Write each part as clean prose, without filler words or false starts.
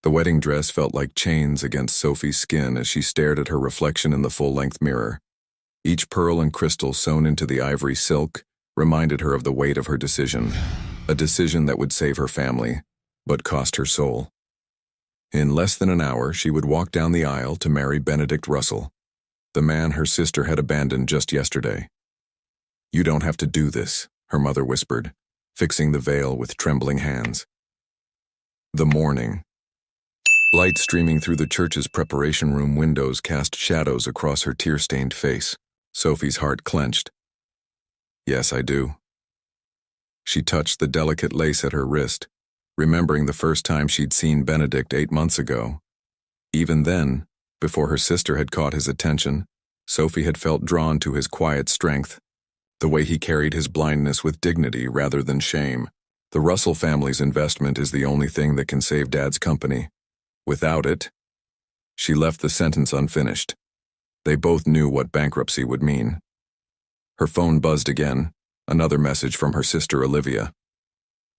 The wedding dress felt like chains against Sophie's skin as she stared at her reflection in the full-length mirror. Each pearl and crystal sewn into the ivory silk reminded her of the weight of her decision, a decision that would save her family, but cost her soul. In less than an hour, she would walk down the aisle to marry Benedict Russell, the man her sister had abandoned just yesterday. "You don't have to do this," her mother whispered, fixing the veil with trembling hands. The morning. Light streaming through the church's preparation room windows cast shadows across her tear-stained face. Sophie's heart clenched. "Yes, I do." She touched the delicate lace at her wrist, remembering the first time she'd seen Benedict 8 months ago. Even then, before her sister had caught his attention, Sophie had felt drawn to his quiet strength, the way he carried his blindness with dignity rather than shame. The Russell family's investment is the only thing that can save Dad's company. Without it, she left the sentence unfinished. They both knew what bankruptcy would mean. Her phone buzzed again, another message from her sister Olivia.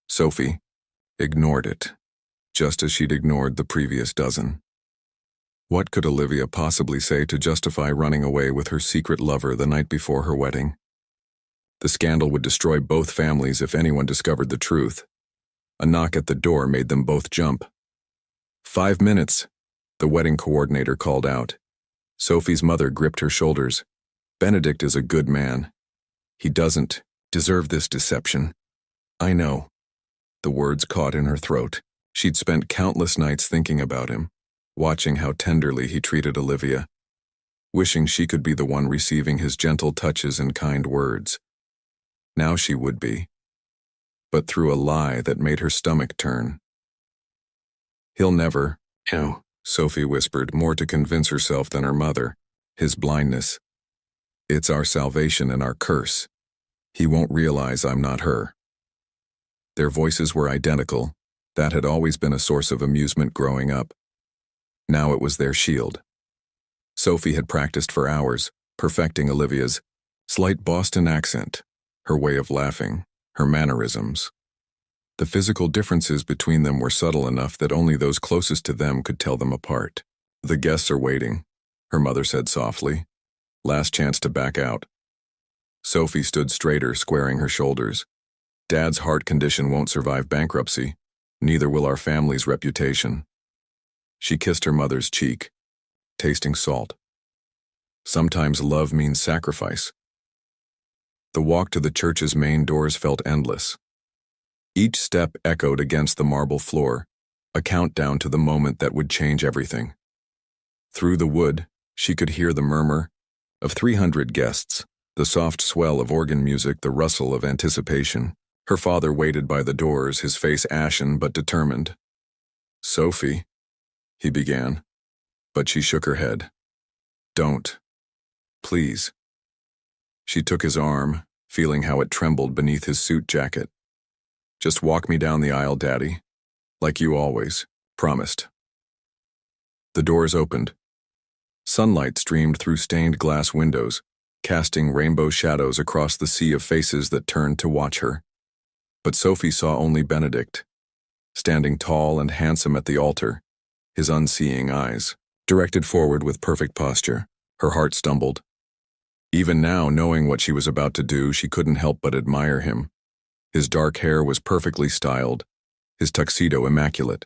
Sophie ignored it, just as she'd ignored the previous dozen. What could Olivia possibly say to justify running away with her secret lover the night before her wedding? The scandal would destroy both families if anyone discovered the truth. A knock at the door made them both jump. 5 minutes, the wedding coordinator called out. Sophie's mother gripped her shoulders. "Benedict is a good man. He doesn't deserve this deception." "I know." The words caught in her throat. She'd spent countless nights thinking about him, watching how tenderly he treated Olivia, wishing she could be the one receiving his gentle touches and kind words. Now she would be, but through a lie that made her stomach turn. "He'll never," Sophie whispered, more to convince herself than her mother. "His blindness. It's our salvation and our curse. He won't realize I'm not her." Their voices were identical. That had always been a source of amusement growing up. Now it was their shield. Sophie had practiced for hours, perfecting Olivia's slight Boston accent, her way of laughing, her mannerisms. The physical differences between them were subtle enough that only those closest to them could tell them apart. "The guests are waiting," her mother said softly. "Last chance to back out." Sophie stood straighter, squaring her shoulders. "Dad's heart condition won't survive bankruptcy. Neither will our family's reputation." She kissed her mother's cheek, tasting salt. Sometimes love means sacrifice. The walk to the church's main doors felt endless. Each step echoed against the marble floor, a countdown to the moment that would change everything. Through the wood, she could hear the murmur of 300 guests, the soft swell of organ music, the rustle of anticipation. Her father waited by the doors, his face ashen but determined. "Sophie," he began, but she shook her head. "Don't. Please." She took his arm, feeling how it trembled beneath his suit jacket. "Just walk me down the aisle, Daddy. Like you always promised." The doors opened. Sunlight streamed through stained glass windows, casting rainbow shadows across the sea of faces that turned to watch her. But Sophie saw only Benedict, standing tall and handsome at the altar, his unseeing eyes directed forward with perfect posture. Her heart stumbled. Even now, knowing what she was about to do, she couldn't help but admire him. His dark hair was perfectly styled, his tuxedo immaculate.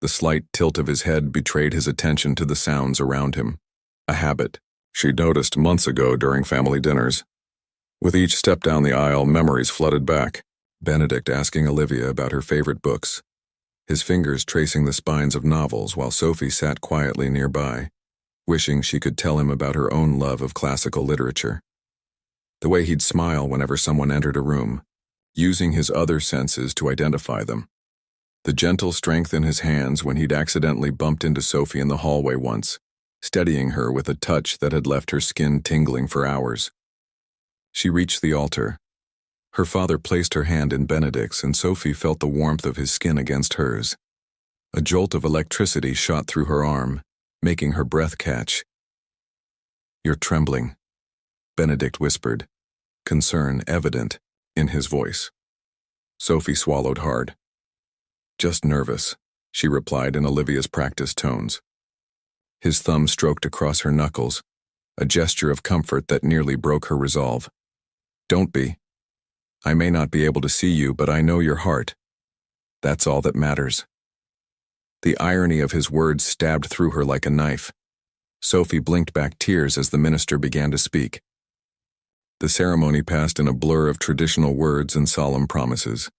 The slight tilt of his head betrayed his attention to the sounds around him, a habit she'd noticed months ago during family dinners. With each step down the aisle, memories flooded back. Benedict asking Olivia about her favorite books, his fingers tracing the spines of novels while Sophie sat quietly nearby, wishing she could tell him about her own love of classical literature. The way he'd smile whenever someone entered a room, using his other senses to identify them. The gentle strength in his hands when he'd accidentally bumped into Sophie in the hallway once, steadying her with a touch that had left her skin tingling for hours. She reached the altar. Her father placed her hand in Benedict's, and Sophie felt the warmth of his skin against hers. A jolt of electricity shot through her arm, making her breath catch. "You're trembling," Benedict whispered, concern evident in his voice. Sophie swallowed hard. "Just nervous," she replied in Olivia's practiced tones. His thumb stroked across her knuckles, a gesture of comfort that nearly broke her resolve. Don't be. I may not be able to see you, but I know your heart. That's all that matters. The irony of his words stabbed through her like a knife. Sophie blinked back tears as the minister began to speak. The ceremony passed in a blur of traditional words and solemn promises.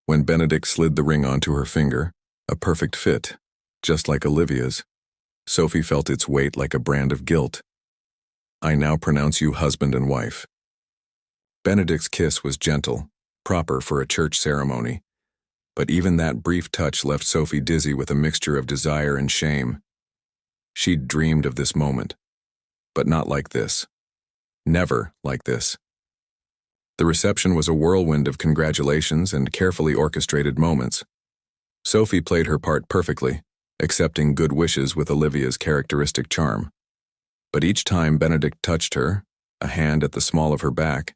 When Benedict slid the ring onto her finger, a perfect fit, just like Olivia's, Sophie felt its weight like a brand of guilt. I now pronounce you husband and wife. Benedict's kiss was gentle, proper for a church ceremony, but even that brief touch left Sophie dizzy with a mixture of desire and shame. She'd dreamed of this moment, but not like this. Never like this. The reception was a whirlwind of congratulations and carefully orchestrated moments. Sophie played her part perfectly, accepting good wishes with Olivia's characteristic charm. But each time Benedict touched her, a hand at the small of her back,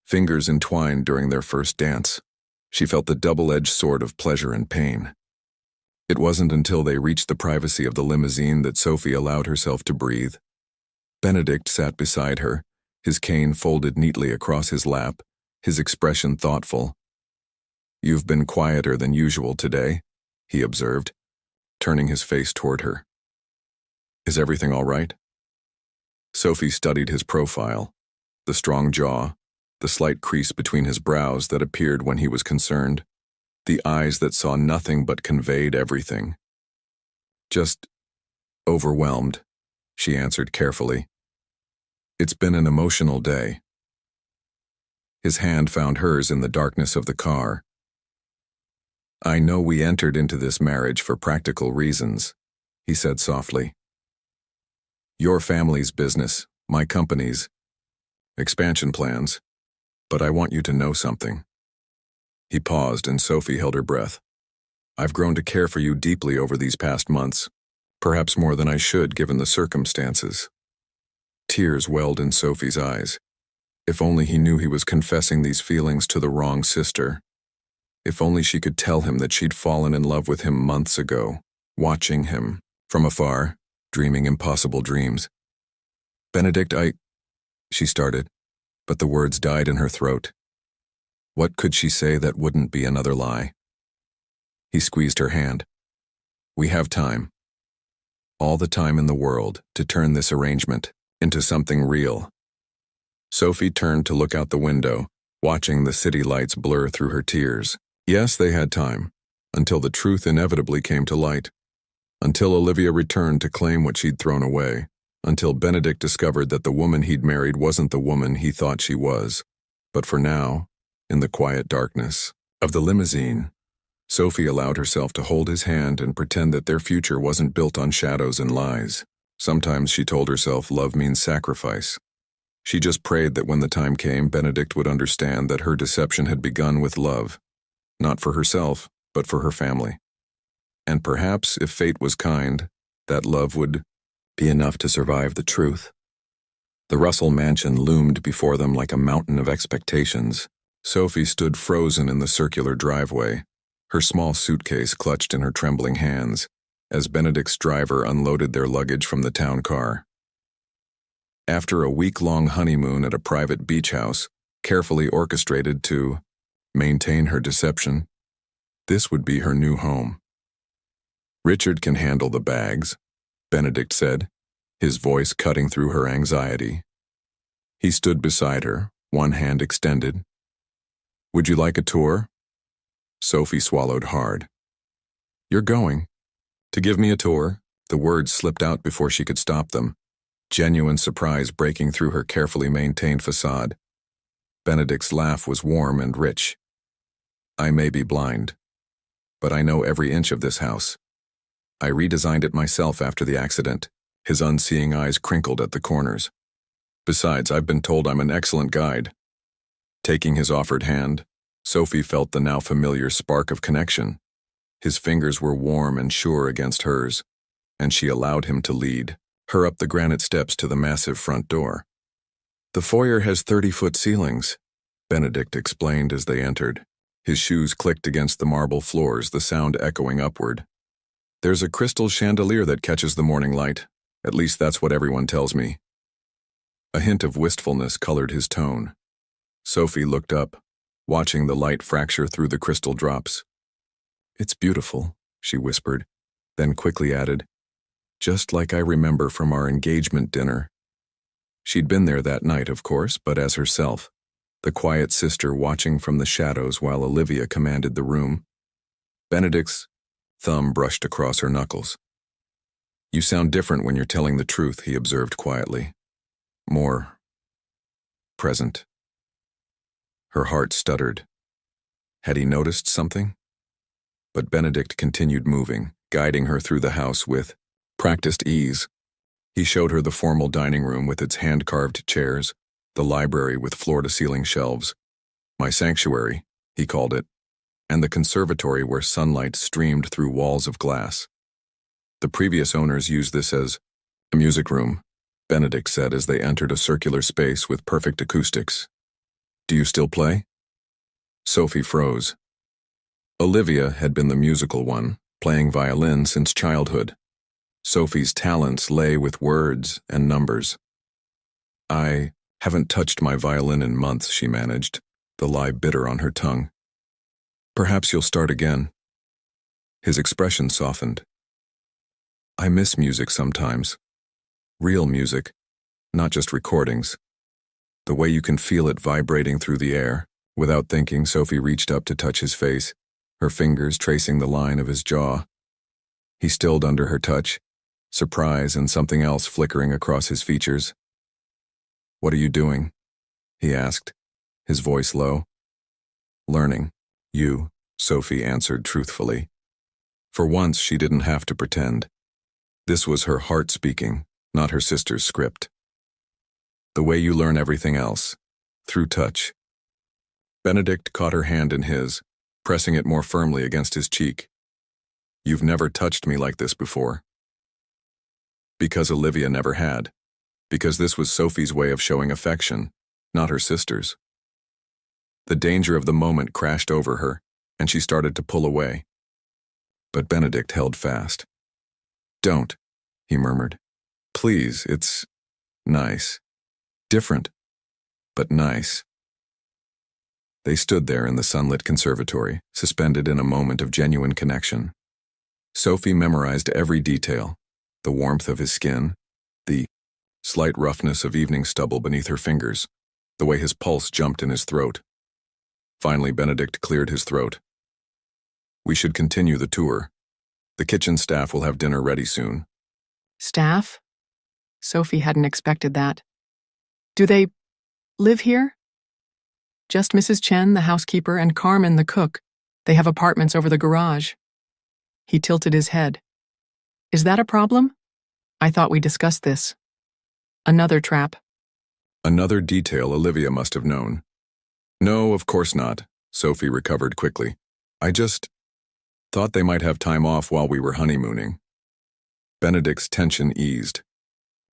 fingers entwined during their first dance, she felt the double-edged sword of pleasure and pain. It wasn't until they reached the privacy of the limousine that Sophie allowed herself to breathe. Benedict sat beside her, his cane folded neatly across his lap, his expression thoughtful. You've been quieter than usual today, he observed, turning his face toward her. Is everything all right? Sophie studied his profile, the strong jaw, the slight crease between his brows that appeared when he was concerned, the eyes that saw nothing but conveyed everything. Just overwhelmed, she answered carefully. It's been an emotional day. His hand found hers in the darkness of the car. I know we entered into this marriage for practical reasons, he said softly. Your family's business, my company's, expansion plans, but I want you to know something. He paused and Sophie held her breath. I've grown to care for you deeply over these past months, perhaps more than I should given the circumstances. Tears welled in Sophie's eyes. If only he knew he was confessing these feelings to the wrong sister. If only she could tell him that she'd fallen in love with him months ago, watching him, from afar, dreaming impossible dreams. Benedict, she started, but the words died in her throat. What could she say that wouldn't be another lie? He squeezed her hand. We have time. All the time in the world to turn this arrangement into something real. Sophie turned to look out the window, watching the city lights blur through her tears. Yes, they had time, until the truth inevitably came to light. Until Olivia returned to claim what she'd thrown away. Until Benedict discovered that the woman he'd married wasn't the woman he thought she was. But for now, in the quiet darkness of the limousine, Sophie allowed herself to hold his hand and pretend that their future wasn't built on shadows and lies. Sometimes she told herself love means sacrifice. She just prayed that when the time came, Benedict would understand that her deception had begun with love, not for herself, but for her family. And perhaps, if fate was kind, that love would be enough to survive the truth. The Russell mansion loomed before them like a mountain of expectations. Sophie stood frozen in the circular driveway, her small suitcase clutched in her trembling hands, as Benedict's driver unloaded their luggage from the town car. After a week-long honeymoon at a private beach house, carefully orchestrated to maintain her deception, this would be her new home. Richard can handle the bags, Benedict said, his voice cutting through her anxiety. He stood beside her, one hand extended. Would you like a tour? Sophie swallowed hard. You're going to give me a tour? The words slipped out before she could stop them, genuine surprise breaking through her carefully maintained facade. Benedict's laugh was warm and rich. I may be blind, but I know every inch of this house. I redesigned it myself after the accident. His unseeing eyes crinkled at the corners. Besides, I've been told I'm an excellent guide. Taking his offered hand, Sophie felt the now familiar spark of connection. His fingers were warm and sure against hers, and she allowed him to lead her up the granite steps to the massive front door. The foyer has 30-foot ceilings, Benedict explained as they entered. His shoes clicked against the marble floors, the sound echoing upward. There's a crystal chandelier that catches the morning light. At least that's what everyone tells me. A hint of wistfulness colored his tone. Sophie looked up, watching the light fracture through the crystal drops. "It's beautiful," she whispered, then quickly added, "just like I remember from our engagement dinner." She'd been there that night, of course, but as herself, the quiet sister watching from the shadows while Olivia commanded the room. Benedict's thumb brushed across her knuckles. "You sound different when you're telling the truth," he observed quietly. "More present." Her heart stuttered. Had he noticed something? But Benedict continued moving, guiding her through the house with practiced ease. He showed her the formal dining room with its hand-carved chairs, the library with floor-to-ceiling shelves, "my sanctuary," he called it, and the conservatory where sunlight streamed through walls of glass. "The previous owners used this as a music room," Benedict said as they entered a circular space with perfect acoustics. "Do you still play?" Sophie froze. Olivia had been the musical one, playing violin since childhood. Sophie's talents lay with words and numbers. "I haven't touched my violin in months," she managed, the lie bitter on her tongue. "Perhaps you'll start again." His expression softened. "I miss music sometimes. Real music, not just recordings. The way you can feel it vibrating through the air." Without thinking, Sophie reached up to touch his face, her fingers tracing the line of his jaw. He stilled under her touch, surprise and something else flickering across his features. "What are you doing?" he asked, his voice low. "Learning. You," Sophie answered truthfully. For once, she didn't have to pretend. This was her heart speaking, not her sister's script. "The way you learn everything else, through touch." Benedict caught her hand in his, pressing it more firmly against his cheek. "You've never touched me like this before." Because Olivia never had. Because this was Sophie's way of showing affection, not her sister's. The danger of the moment crashed over her, and she started to pull away. But Benedict held fast. "Don't," he murmured. "Please, it's nice. Different, but nice." They stood there in the sunlit conservatory, suspended in a moment of genuine connection. Sophie memorized every detail, the warmth of his skin, the slight roughness of evening stubble beneath her fingers, the way his pulse jumped in his throat. Finally, Benedict cleared his throat. "We should continue the tour. The kitchen staff will have dinner ready soon." "Staff?" Sophie hadn't expected that. "Do they live here?" "Just Mrs. Chen, the housekeeper, and Carmen, the cook. They have apartments over the garage." He tilted his head. "Is that a problem? I thought we discussed this." Another trap. Another detail Olivia must have known. "No, of course not," Sophie recovered quickly. "I just thought they might have time off while we were honeymooning." Benedict's tension eased.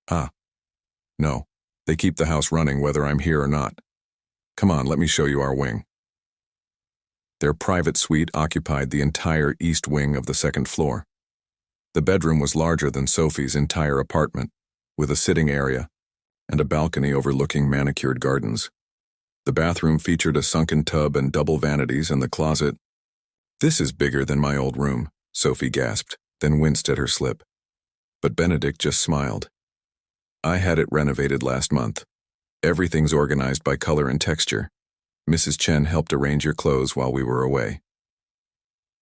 "Ah, no. They keep the house running whether I'm here or not. Come on, let me show you our wing." Their private suite occupied the entire east wing of the second floor. The bedroom was larger than Sophie's entire apartment, with a sitting area and a balcony overlooking manicured gardens. The bathroom featured a sunken tub and double vanities in the closet. "This is bigger than my old room," Sophie gasped, then winced at her slip. But Benedict just smiled. "I had it renovated last month. Everything's organized by color and texture. Mrs. Chen helped arrange your clothes while we were away."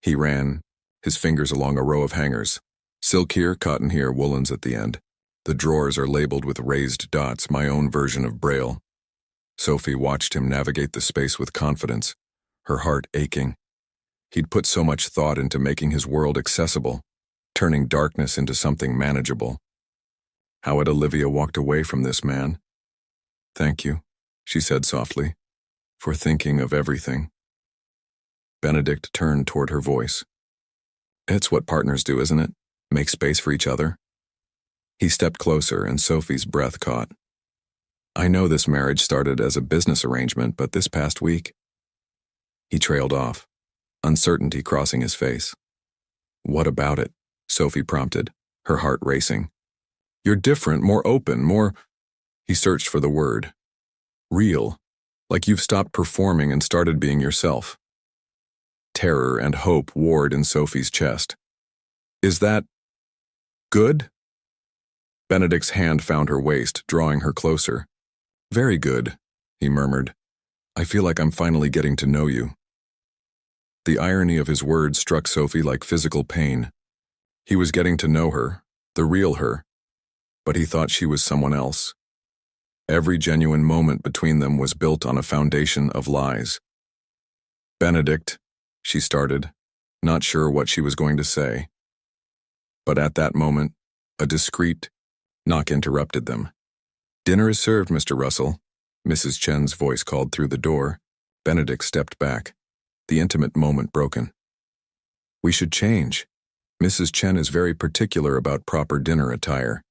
He ran his fingers along a row of hangers. "Silk here, cotton here, woolens at the end. The drawers are labeled with raised dots, my own version of Braille." Sophie watched him navigate the space with confidence, her heart aching. He'd put so much thought into making his world accessible, turning darkness into something manageable. How had Olivia walked away from this man? "Thank you," she said softly, "for thinking of everything." Benedict turned toward her voice. "It's what partners do, isn't it? Make space for each other." He stepped closer, and Sophie's breath caught. "I know this marriage started as a business arrangement, but this past week..." He trailed off, uncertainty crossing his face. "What about it?" Sophie prompted, her heart racing. You're different, more open, more… He searched for the word. Real. Like you've stopped performing and started being yourself. Terror and hope warred in Sophie's chest. Is that… good? Benedict's hand found her waist, drawing her closer. Very good, he murmured. I feel like I'm finally getting to know you. The irony of his words struck Sophie like physical pain. He was getting to know her, the real her, but he thought she was someone else. Every genuine moment between them was built on a foundation of lies. Benedict, she started, not sure what she was going to say. But at that moment, a discreet knock interrupted them. Dinner is served, Mr. Russell. Mrs. Chen's voice called through the door. Benedict stepped back, the intimate moment broken. We should change. Mrs. Chen is very particular about proper dinner attire.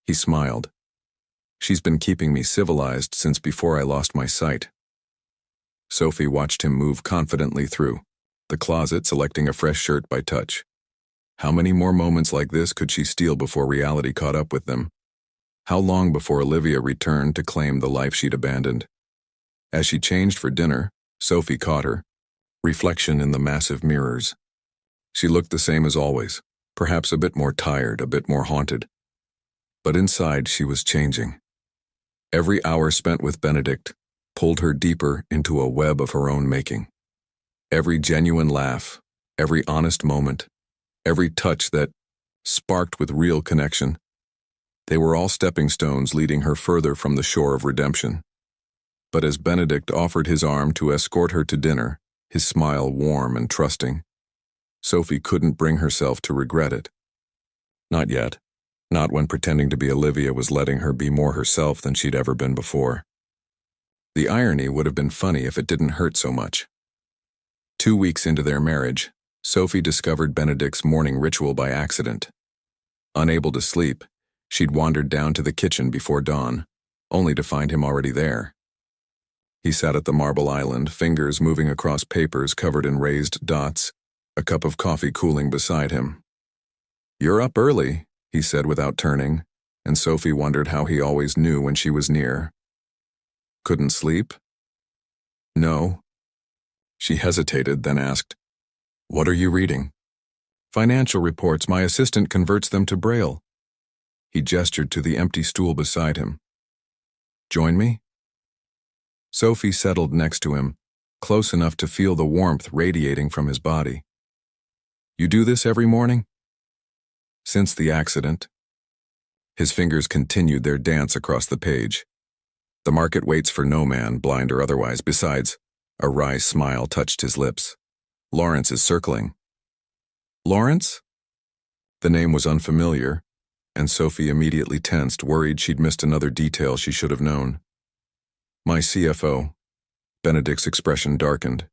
He smiled. She's been keeping me civilized since before I lost my sight. Sophie watched him move confidently through the closet, selecting a fresh shirt by touch. How many more moments like this could she steal before reality caught up with them? How long before Olivia returned to claim the life she'd abandoned? As she changed for dinner, Sophie caught her reflection in the massive mirrors. She looked the same as always, perhaps a bit more tired, a bit more haunted. But inside she was changing. Every hour spent with Benedict pulled her deeper into a web of her own making. Every genuine laugh, every honest moment, every touch that sparked with real connection, they were all stepping stones leading her further from the shore of redemption. But as Benedict offered his arm to escort her to dinner, his smile warm and trusting, Sophie couldn't bring herself to regret it. Not yet. Not when pretending to be Olivia was letting her be more herself than she'd ever been before. The irony would have been funny if it didn't hurt so much. 2 weeks into their marriage, Sophie discovered Benedict's morning ritual by accident. Unable to sleep, she'd wandered down to the kitchen before dawn, only to find him already there. He sat at the marble island, fingers moving across papers covered in raised dots, a cup of coffee cooling beside him. You're up early, he said without turning, and Sophie wondered how he always knew when she was near. Couldn't sleep? No. She hesitated, then asked, What are you reading? Financial reports. My assistant converts them to Braille. He gestured to the empty stool beside him. Join me? Sophie settled next to him, close enough to feel the warmth radiating from his body. You do this every morning? Since the accident. His fingers continued their dance across the page. The market waits for no man, blind or otherwise. Besides, a wry smile touched his lips. Lawrence is circling. Lawrence? The name was unfamiliar, and Sophie immediately tensed, worried she'd missed another detail she should have known. My CFO. Benedict's expression darkened.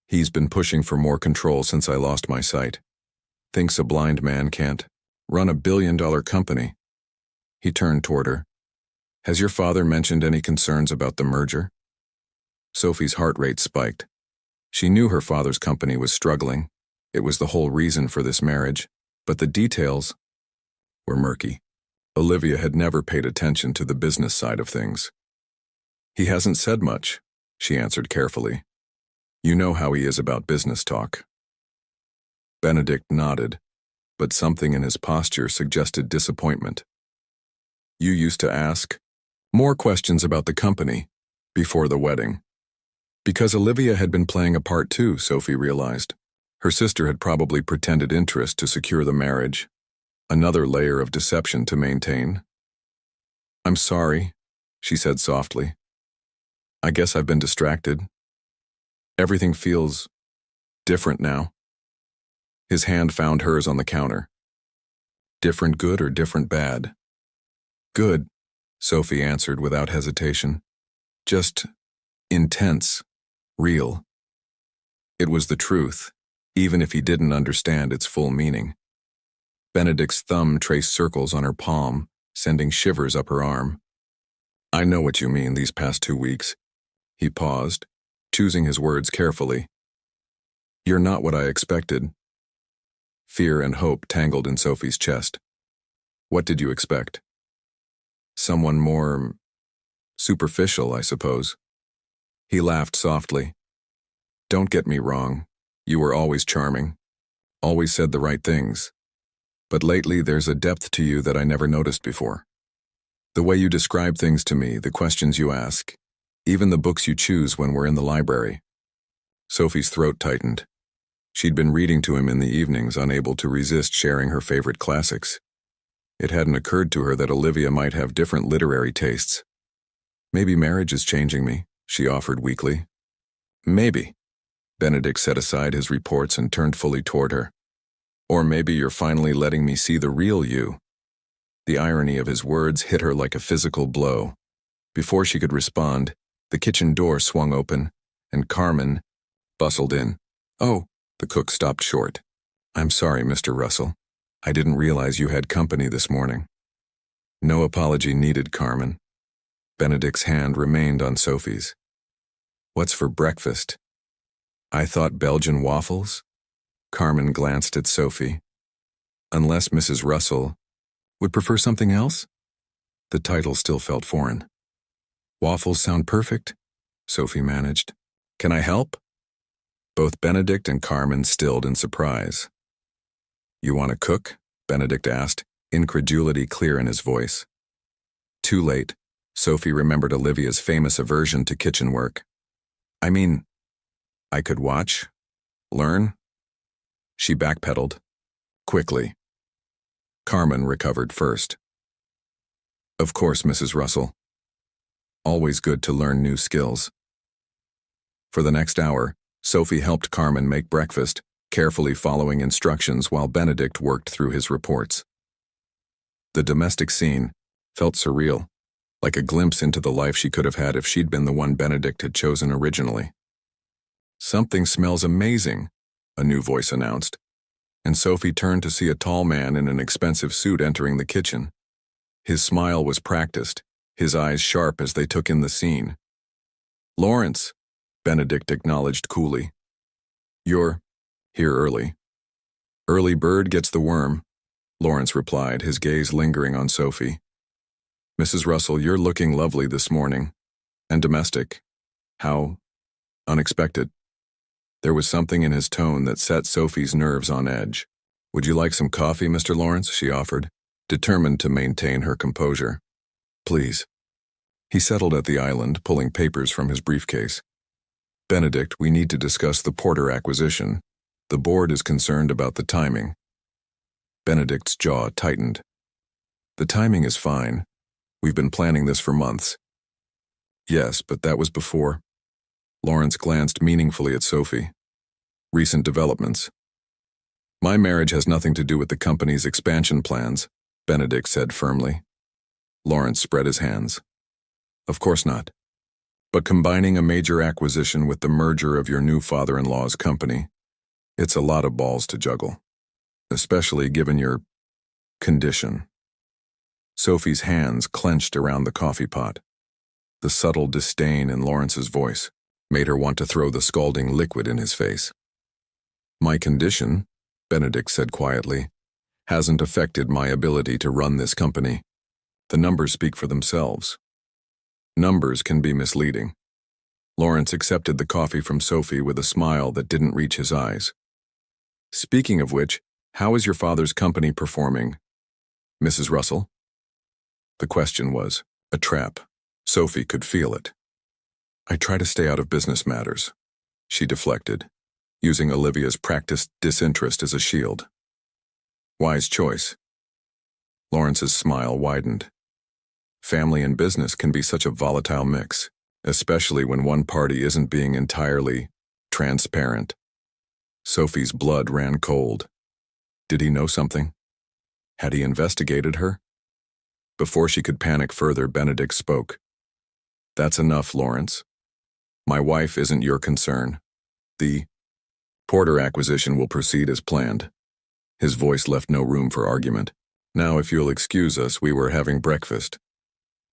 He's been pushing for more control since I lost my sight. Thinks a blind man can't run $1 billion company. He turned toward her. Has your father mentioned any concerns about the merger? Sophie's heart rate spiked. She knew her father's company was struggling. It was the whole reason for this marriage, but the details were murky. Olivia had never paid attention to the business side of things. He hasn't said much, she answered carefully. You know how he is about business talk. Benedict nodded, but something in his posture suggested disappointment. You used to ask more questions about the company before the wedding. Because Olivia had been playing a part too, Sophie realized. Her sister had probably pretended interest to secure the marriage. Another layer of deception to maintain. I'm sorry, she said softly. I guess I've been distracted. Everything feels different now. His hand found hers on the counter. Different good or different bad? Good, Sophie answered without hesitation. Just intense, real. It was the truth, even if he didn't understand its full meaning. Benedict's thumb traced circles on her palm, sending shivers up her arm. I know what you mean these past 2 weeks. He paused, choosing his words carefully. You're not what I expected. Fear and hope tangled in Sophie's chest. What did you expect? Someone more superficial, I suppose. He laughed softly. Don't get me wrong. You were always charming. Always said the right things. But lately there's a depth to you that I never noticed before. The way you describe things to me, the questions you ask, even the books you choose when we're in the library. Sophie's throat tightened. She'd been reading to him in the evenings, unable to resist sharing her favorite classics. It hadn't occurred to her that Olivia might have different literary tastes. Maybe marriage is changing me, she offered weakly. Maybe. Benedict set aside his reports and turned fully toward her. Or maybe you're finally letting me see the real you. The irony of his words hit her like a physical blow. Before she could respond, the kitchen door swung open, and Carmen bustled in. Oh, the cook stopped short. I'm sorry, Mr. Russell. I didn't realize you had company this morning. No apology needed, Carmen. Benedict's hand remained on Sophie's. What's for breakfast? I thought Belgian waffles? Carmen glanced at Sophie. Unless Mrs. Russell would prefer something else? The title still felt foreign. Waffles sound perfect, Sophie managed. Can I help? Both Benedict and Carmen stilled in surprise. You want to cook? Benedict asked, incredulity clear in his voice. Too late, Sophie remembered Olivia's famous aversion to kitchen work. I mean, I could watch, learn. She backpedaled. Quickly. Carmen recovered first. Of course, Mrs. Russell. Always good to learn new skills. For the next hour, Sophie helped Carmen make breakfast, carefully following instructions while Benedict worked through his reports. The domestic scene felt surreal, like a glimpse into the life she could have had if she'd been the one Benedict had chosen originally. Something smells amazing, a new voice announced, and Sophie turned to see a tall man in an expensive suit entering the kitchen. His smile was practiced, his eyes sharp as they took in the scene. Lawrence, Benedict acknowledged coolly. You're here early. Early bird gets the worm, Lawrence replied, his gaze lingering on Sophie. Mrs. Russell, you're looking lovely this morning. And domestic. How unexpected. There was something in his tone that set Sophie's nerves on edge. Would you like some coffee, Mr. Lawrence? She offered, determined to maintain her composure. Please. He settled at the island, pulling papers from his briefcase. Benedict, we need to discuss the Porter acquisition. The board is concerned about the timing. Benedict's jaw tightened. The timing is fine. We've been planning this for months. Yes, but that was before. Lawrence glanced meaningfully at Sophie. Recent developments. My marriage has nothing to do with the company's expansion plans, Benedict said firmly. Lawrence spread his hands. Of course not. But combining a major acquisition with the merger of your new father-in-law's company, it's a lot of balls to juggle, especially given your condition. Sophie's hands clenched around the coffee pot. The subtle disdain in Lawrence's voice made her want to throw the scalding liquid in his face. My condition, Benedict said quietly, hasn't affected my ability to run this company. The numbers speak for themselves. Numbers can be misleading. Lawrence accepted the coffee from Sophie with a smile that didn't reach his eyes. Speaking of which, how is your father's company performing, Mrs. Russell? The question was a trap. Sophie could feel it. I try to stay out of business matters, she deflected, using Olivia's practiced disinterest as a shield. Wise choice. Lawrence's smile widened. Family and business can be such a volatile mix, especially when one party isn't being entirely transparent. Sophie's blood ran cold. Did he know something? Had he investigated her? Before she could panic further, Benedict spoke. That's enough, Lawrence. My wife isn't your concern. The Porter acquisition will proceed as planned. His voice left no room for argument. Now, if you'll excuse us, we were having breakfast.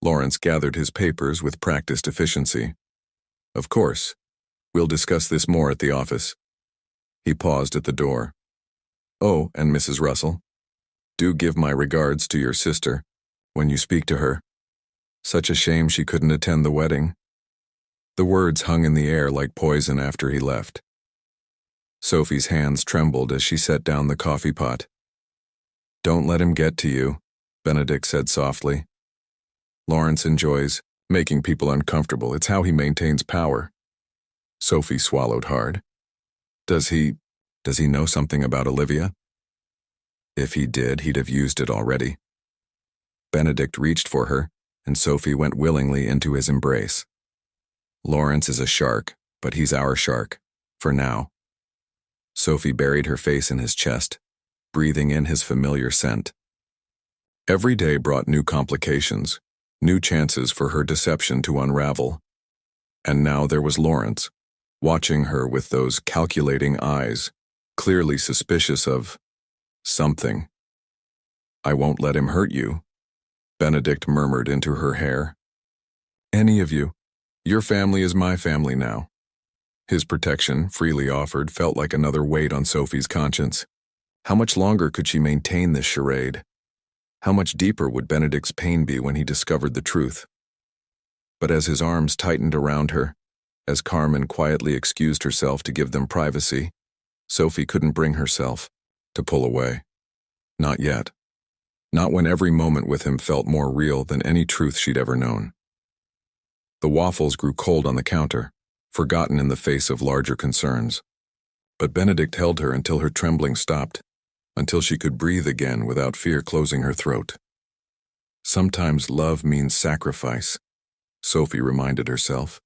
Lawrence gathered his papers with practiced efficiency. Of course. We'll discuss this more at the office. He paused at the door. Oh, and Mrs. Russell, do give my regards to your sister when you speak to her. Such a shame she couldn't attend the wedding. The words hung in the air like poison after he left. Sophie's hands trembled as she set down the coffee pot. Don't let him get to you, Benedict said softly. Lawrence enjoys making people uncomfortable. It's how he maintains power. Sophie swallowed hard. Does he know something about Olivia? If he did, he'd have used it already. Benedict reached for her, and Sophie went willingly into his embrace. Lawrence is a shark, but he's our shark, for now. Sophie buried her face in his chest, breathing in his familiar scent. Every day brought new complications, new chances for her deception to unravel. And now there was Lawrence, watching her with those calculating eyes, clearly suspicious of something. I won't let him hurt you, Benedict murmured into her hair. Any of you. Your family is my family now. His protection, freely offered, felt like another weight on Sophie's conscience. How much longer could she maintain this charade? How much deeper would Benedict's pain be when he discovered the truth? But as his arms tightened around her, as Carmen quietly excused herself to give them privacy, Sophie couldn't bring herself to pull away. Not yet. Not when every moment with him felt more real than any truth she'd ever known. The waffles grew cold on the counter, forgotten in the face of larger concerns. But Benedict held her until her trembling stopped, until she could breathe again without fear closing her throat. Sometimes love means sacrifice, Sophie reminded herself.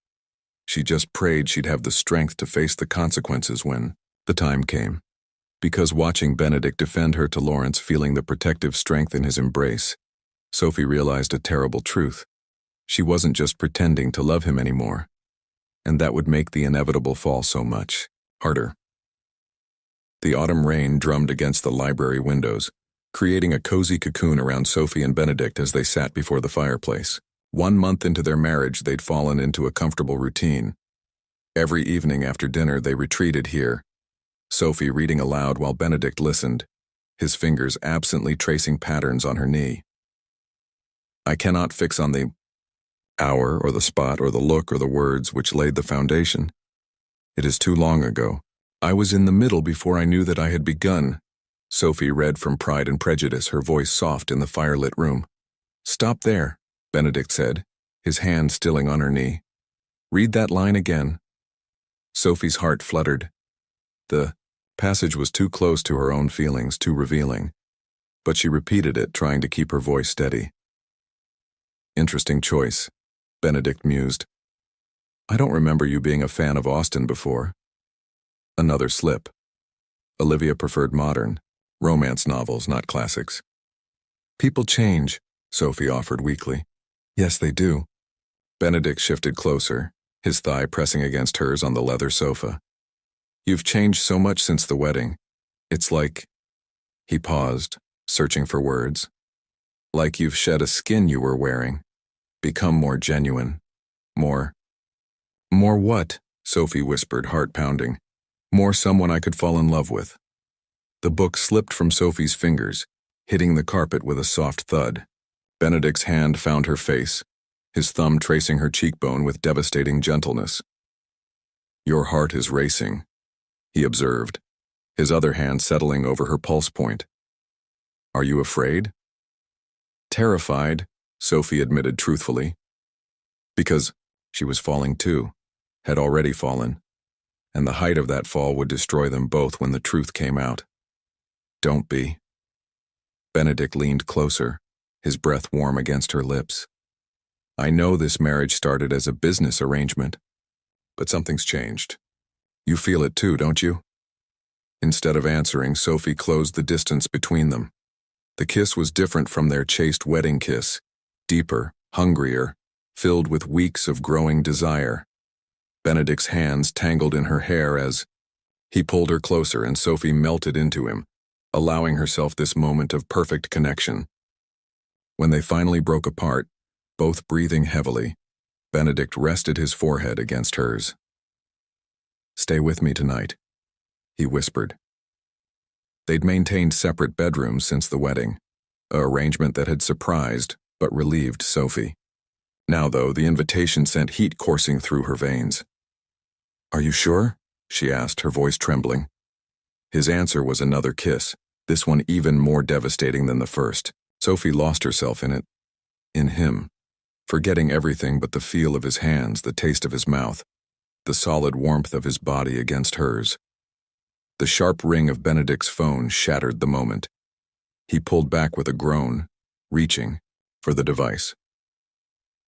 She just prayed she'd have the strength to face the consequences when the time came. Because watching Benedict defend her to Lawrence, feeling the protective strength in his embrace, Sophie realized a terrible truth. She wasn't just pretending to love him anymore, and that would make the inevitable fall so much harder. The autumn rain drummed against the library windows, creating a cozy cocoon around Sophie and Benedict as they sat before the fireplace. 1 month into their marriage, they'd fallen into a comfortable routine. Every evening after dinner, they retreated here, Sophie reading aloud while Benedict listened, his fingers absently tracing patterns on her knee. I cannot fix on the hour or the spot or the look or the words which laid the foundation. It is too long ago. I was in the middle before I knew that I had begun. Sophie read from Pride and Prejudice, her voice soft in the firelit room. Stop there, Benedict said, his hand stilling on her knee. Read that line again. Sophie's heart fluttered. The passage was too close to her own feelings, too revealing. But she repeated it, trying to keep her voice steady. Interesting choice, Benedict mused. I don't remember you being a fan of Austen before. Another slip. Olivia preferred modern, romance novels, not classics. People change, Sophie offered weakly. Yes, they do. Benedict shifted closer, his thigh pressing against hers on the leather sofa. You've changed so much since the wedding. It's like... He paused, searching for words. Like you've shed a skin you were wearing. Become more genuine. More what? Sophie whispered, heart pounding. More someone I could fall in love with. The book slipped from Sophie's fingers, hitting the carpet with a soft thud. Benedict's hand found her face, his thumb tracing her cheekbone with devastating gentleness. Your heart is racing, he observed, his other hand settling over her pulse point. Are you afraid? Terrified, Sophie admitted truthfully. Because she was falling too, had already fallen, and the height of that fall would destroy them both when the truth came out. Don't be. Benedict leaned closer, his breath warm against her lips. I know this marriage started as a business arrangement, but something's changed. You feel it too, don't you? Instead of answering, Sophie closed the distance between them. The kiss was different from their chaste wedding kiss, deeper, hungrier, filled with weeks of growing desire. Benedict's hands tangled in her hair as he pulled her closer, and Sophie melted into him, allowing herself this moment of perfect connection. When they finally broke apart, both breathing heavily, Benedict rested his forehead against hers. Stay with me tonight, he whispered. They'd maintained separate bedrooms since the wedding, an arrangement that had surprised but relieved Sophie. Now, though, the invitation sent heat coursing through her veins. "Are you sure?" she asked, her voice trembling. His answer was another kiss, this one even more devastating than the first. Sophie lost herself in it, in him, forgetting everything but the feel of his hands, the taste of his mouth, the solid warmth of his body against hers. The sharp ring of Benedict's phone shattered the moment. He pulled back with a groan, reaching for the device.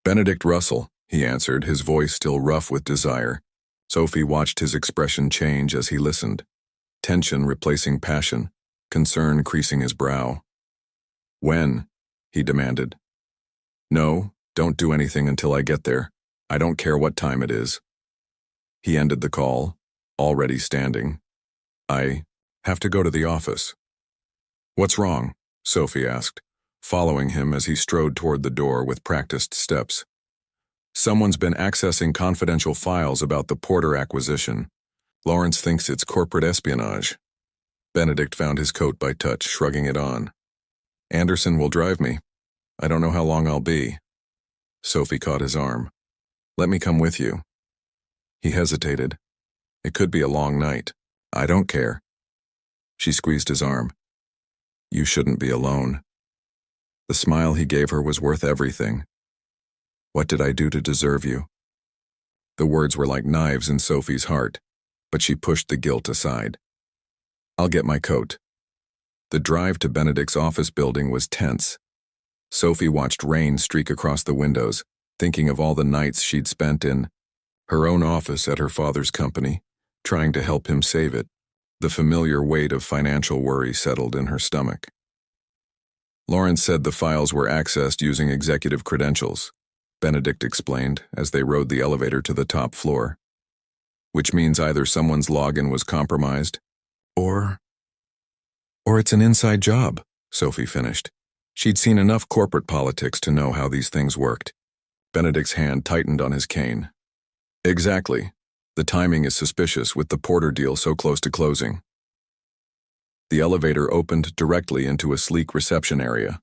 "Benedict Russell," he answered, his voice still rough with desire. Sophie watched his expression change as he listened, tension replacing passion, concern creasing his brow. "When?" he demanded. "No, don't do anything until I get there. I don't care what time it is." He ended the call, already standing. "I have to go to the office." "What's wrong?" Sophie asked, following him as he strode toward the door with practiced steps. "Someone's been accessing confidential files about the Porter acquisition. Lawrence thinks it's corporate espionage." Benedict found his coat by touch, shrugging it on. "Anderson will drive me. I don't know how long I'll be." Sophie caught his arm. "Let me come with you." He hesitated. "It could be a long night." "I don't care." She squeezed his arm. "You shouldn't be alone." The smile he gave her was worth everything. "What did I do to deserve you?" The words were like knives in Sophie's heart, but she pushed the guilt aside. "I'll get my coat." The drive to Benedict's office building was tense. Sophie watched rain streak across the windows, thinking of all the nights she'd spent in her own office at her father's company, trying to help him save it. The familiar weight of financial worry settled in her stomach. Lawrence said the files were accessed using executive credentials, Benedict explained as they rode the elevator to the top floor. "Which means either someone's login was compromised, or it's an inside job," Sophie finished. She'd seen enough corporate politics to know how these things worked. Benedict's hand tightened on his cane. "Exactly. The timing is suspicious with the Porter deal so close to closing." The elevator opened directly into a sleek reception area.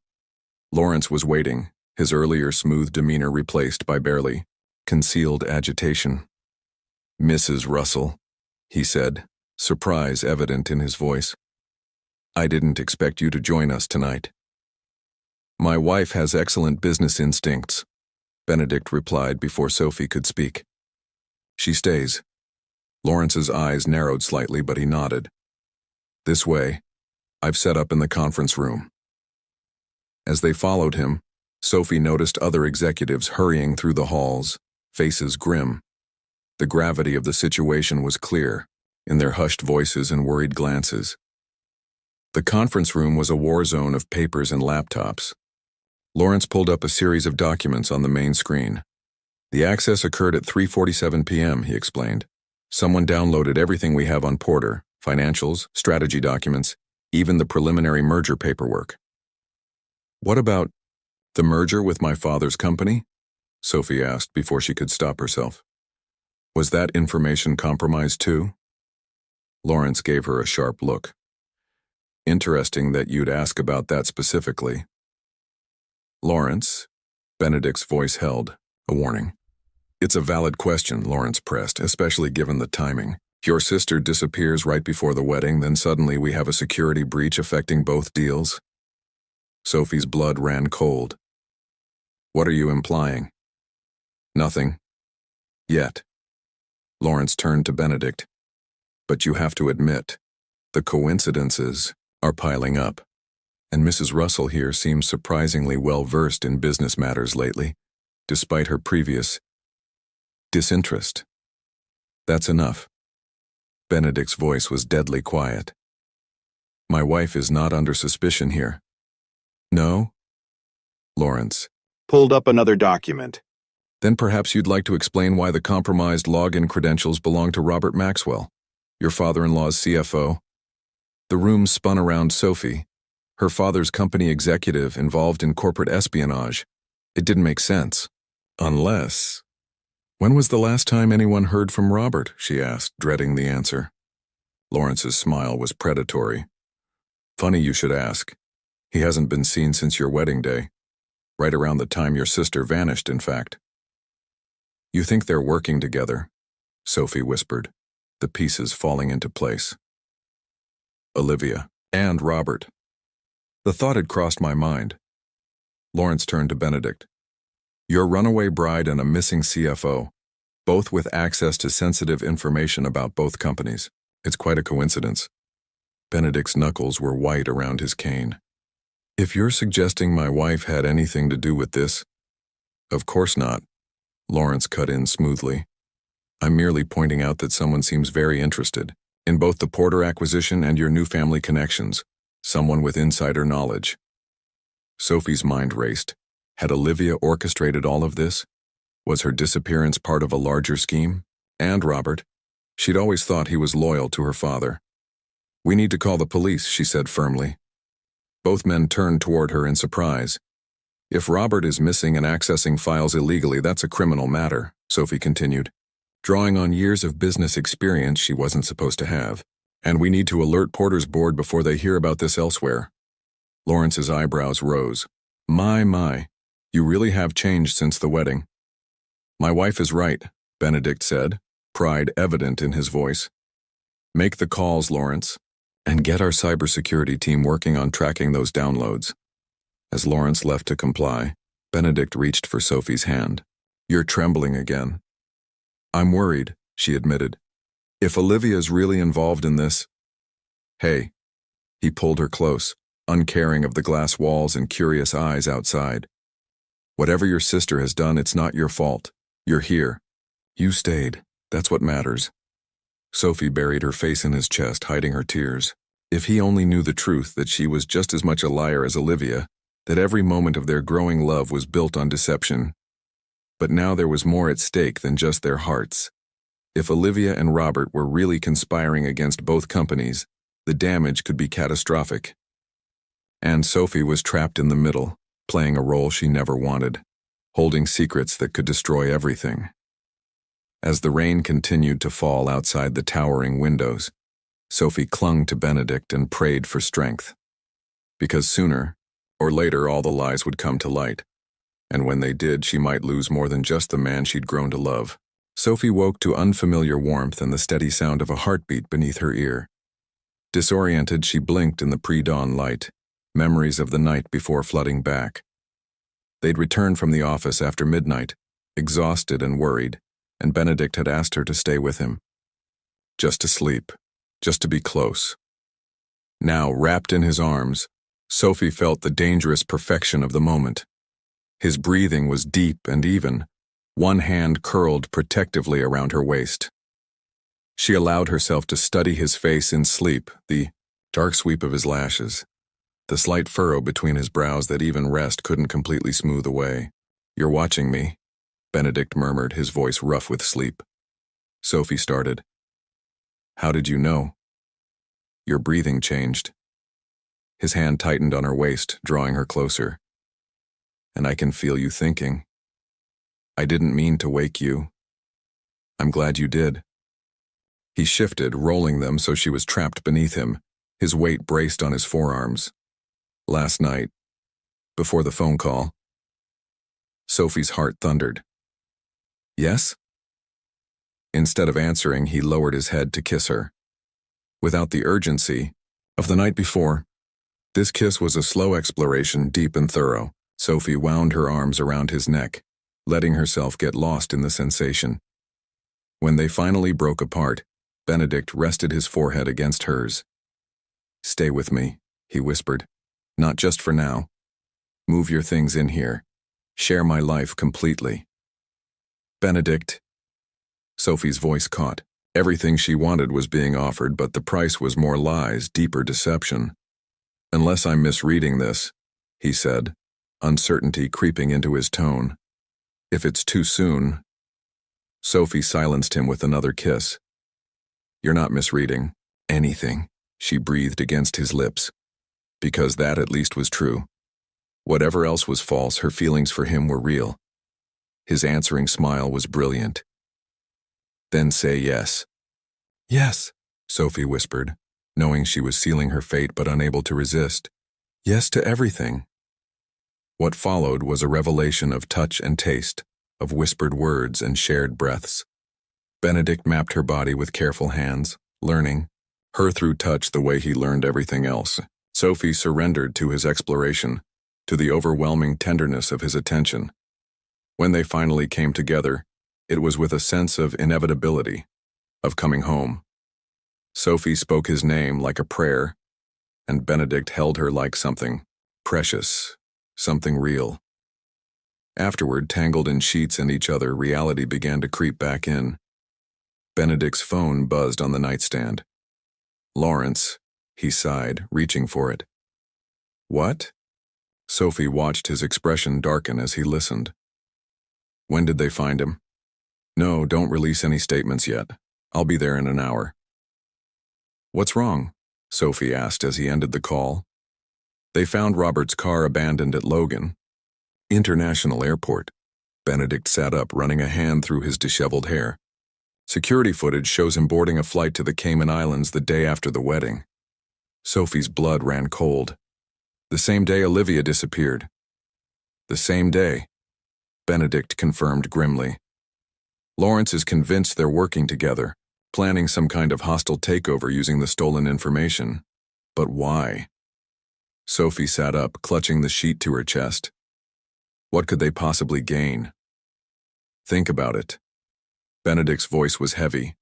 Lawrence was waiting, his earlier smooth demeanor replaced by barely concealed agitation. "Mrs. Russell," he said, surprise evident in his voice. "I didn't expect you to join us tonight." "My wife has excellent business instincts," Benedict replied before Sophie could speak. "She stays." Lawrence's eyes narrowed slightly, but he nodded. "This way. I've set up in the conference room." As they followed him, Sophie noticed other executives hurrying through the halls, faces grim. The gravity of the situation was clear, in their hushed voices and worried glances. The conference room was a war zone of papers and laptops. Lawrence pulled up a series of documents on the main screen. "The access occurred at 3:47 p.m., he explained. "Someone downloaded everything we have on Porter, financials, strategy documents, even the preliminary merger paperwork." "What about the merger with my father's company?" Sophie asked before she could stop herself. "Was that information compromised too?" Lawrence gave her a sharp look. "Interesting that you'd ask about that specifically." "Lawrence," Benedict's voice held, a warning. "It's a valid question," Lawrence pressed, "especially given the timing. Your sister disappears right before the wedding, then suddenly we have a security breach affecting both deals." Sophie's blood ran cold. "What are you implying?" "Nothing. Yet." Lawrence turned to Benedict. "But you have to admit, the coincidences are piling up. And Mrs. Russell here seems surprisingly well-versed in business matters lately, despite her previous disinterest." "That's enough." Benedict's voice was deadly quiet. "My wife is not under suspicion here." "No?" Lawrence pulled up another document. "Then perhaps you'd like to explain why the compromised login credentials belong to Robert Maxwell, your father-in-law's CFO." The room spun around Sophie, her father's company executive involved in corporate espionage. It didn't make sense. Unless... "When was the last time anyone heard from Robert?" she asked, dreading the answer. Lawrence's smile was predatory. Funny you should ask. He hasn't been seen since your wedding day. Right around the time your sister vanished, in fact. You think they're working together? Sophie whispered, the pieces falling into place. Olivia and Robert. The thought had crossed my mind. Lawrence turned to Benedict. Your runaway bride and a missing CFO, both with access to sensitive information about both companies. It's quite a coincidence. Benedict's knuckles were white around his cane. If you're suggesting my wife had anything to do with this, of course not, Lawrence cut in smoothly. I'm merely pointing out that someone seems very interested in both the Porter acquisition and your new family connections, someone with insider knowledge. Sophie's mind raced. Had Olivia orchestrated all of this? Was her disappearance part of a larger scheme? And Robert? She'd always thought he was loyal to her father. We need to call the police, she said firmly. Both men turned toward her in surprise. If Robert is missing and accessing files illegally, that's a criminal matter, Sophie continued, drawing on years of business experience she wasn't supposed to have. And we need to alert Porter's board before they hear about this elsewhere. Lawrence's eyebrows rose. My, you really have changed since the wedding. My wife is right, Benedict said, pride evident in his voice. Make the calls, Lawrence, and get our cybersecurity team working on tracking those downloads. As Lawrence left to comply, Benedict reached for Sophie's hand. You're trembling again. I'm worried, she admitted. If Olivia's really involved in this... Hey. He pulled her close, uncaring of the glass walls and curious eyes outside. Whatever your sister has done, it's not your fault. You're here. You stayed. That's what matters. Sophie buried her face in his chest, hiding her tears. If he only knew the truth, that she was just as much a liar as Olivia, that every moment of their growing love was built on deception. But now there was more at stake than just their hearts. If Olivia and Robert were really conspiring against both companies, the damage could be catastrophic. And Sophie was trapped in the middle, playing a role she never wanted, holding secrets that could destroy everything. As the rain continued to fall outside the towering windows, Sophie clung to Benedict and prayed for strength. Because sooner or later all the lies would come to light, and when they did, she might lose more than just the man she'd grown to love. Sophie woke to unfamiliar warmth and the steady sound of a heartbeat beneath her ear. Disoriented, she blinked in the pre-dawn light, memories of the night before flooding back. They'd returned from the office after midnight, exhausted and worried, and Benedict had asked her to stay with him. Just to sleep, just to be close. Now, wrapped in his arms, Sophie felt the dangerous perfection of the moment. His breathing was deep and even, one hand curled protectively around her waist. She allowed herself to study his face in sleep, the dark sweep of his lashes, the slight furrow between his brows that even rest couldn't completely smooth away. You're watching me, Benedict murmured, his voice rough with sleep. Sophie started. How did you know? Your breathing changed. His hand tightened on her waist, drawing her closer. And I can feel you thinking. I didn't mean to wake you. I'm glad you did. He shifted, rolling them so she was trapped beneath him, his weight braced on his forearms. Last night, before the phone call. Sophie's heart thundered. Yes? Instead of answering, he lowered his head to kiss her. Without the urgency of the night before, this kiss was a slow exploration, deep and thorough. Sophie wound her arms around his neck, letting herself get lost in the sensation. When they finally broke apart, Benedict rested his forehead against hers. Stay with me, he whispered. Not just for now. Move your things in here. Share my life completely. Benedict. Sophie's voice caught. Everything she wanted was being offered, but the price was more lies, deeper deception. Unless I'm misreading this, he said, uncertainty creeping into his tone. If it's too soon... Sophie silenced him with another kiss. You're not misreading anything, she breathed against his lips. Because that at least was true. Whatever else was false, her feelings for him were real. His answering smile was brilliant. Then say yes. Yes, Sophie whispered, knowing she was sealing her fate but unable to resist. Yes to everything. What followed was a revelation of touch and taste, of whispered words and shared breaths. Benedict mapped her body with careful hands, learning her through touch the way he learned everything else. Sophie surrendered to his exploration, to the overwhelming tenderness of his attention. When they finally came together, it was with a sense of inevitability, of coming home. Sophie spoke his name like a prayer, and Benedict held her like something precious, something real. Afterward, tangled in sheets and each other, reality began to creep back in. Benedict's phone buzzed on the nightstand. Lawrence, he sighed, reaching for it. What? Sophie watched his expression darken as he listened. When did they find him? No, don't release any statements yet. I'll be there in an hour. What's wrong? Sophie asked as he ended the call. They found Robert's car abandoned at Logan International Airport. Benedict sat up, running a hand through his disheveled hair. Security footage shows him boarding a flight to the Cayman Islands the day after the wedding. Sophie's blood ran cold. The same day Olivia disappeared. The same day, Benedict confirmed grimly. Lawrence is convinced they're working together, planning some kind of hostile takeover using the stolen information. But why? Sophie sat up, clutching the sheet to her chest. What could they possibly gain? Think about it. Benedict's voice was heavy.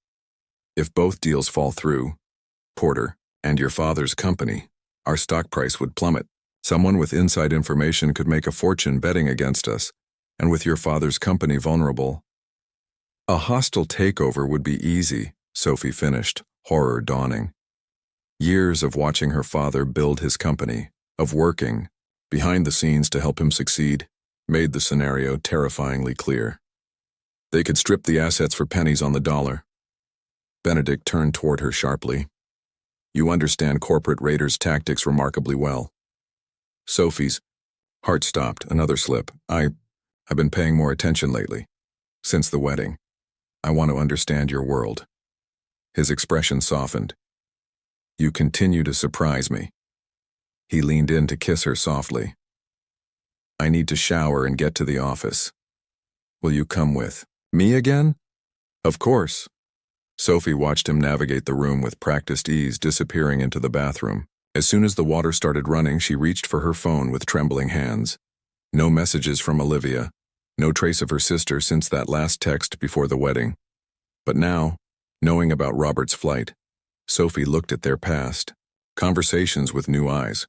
If both deals fall through, Porter and your father's company, our stock price would plummet. Someone with inside information could make a fortune betting against us, and with your father's company vulnerable. A hostile takeover would be easy, Sophie finished, horror dawning. Years of watching her father build his company, of working behind the scenes to help him succeed, made the scenario terrifyingly clear. They could strip the assets for pennies on the dollar. Benedict turned toward her sharply. You understand corporate raiders' tactics remarkably well. Sophie's heart stopped, another slip. I've been paying more attention lately. Since the wedding. I want to understand your world. His expression softened. You continue to surprise me. He leaned in to kiss her softly. I need to shower and get to the office. Will you come with me again? Of course. Sophie watched him navigate the room with practiced ease, disappearing into the bathroom. As soon as the water started running, she reached for her phone with trembling hands. No messages from Olivia, no trace of her sister since that last text before the wedding. But now, knowing about Robert's flight, Sophie looked at their past, conversations with new eyes.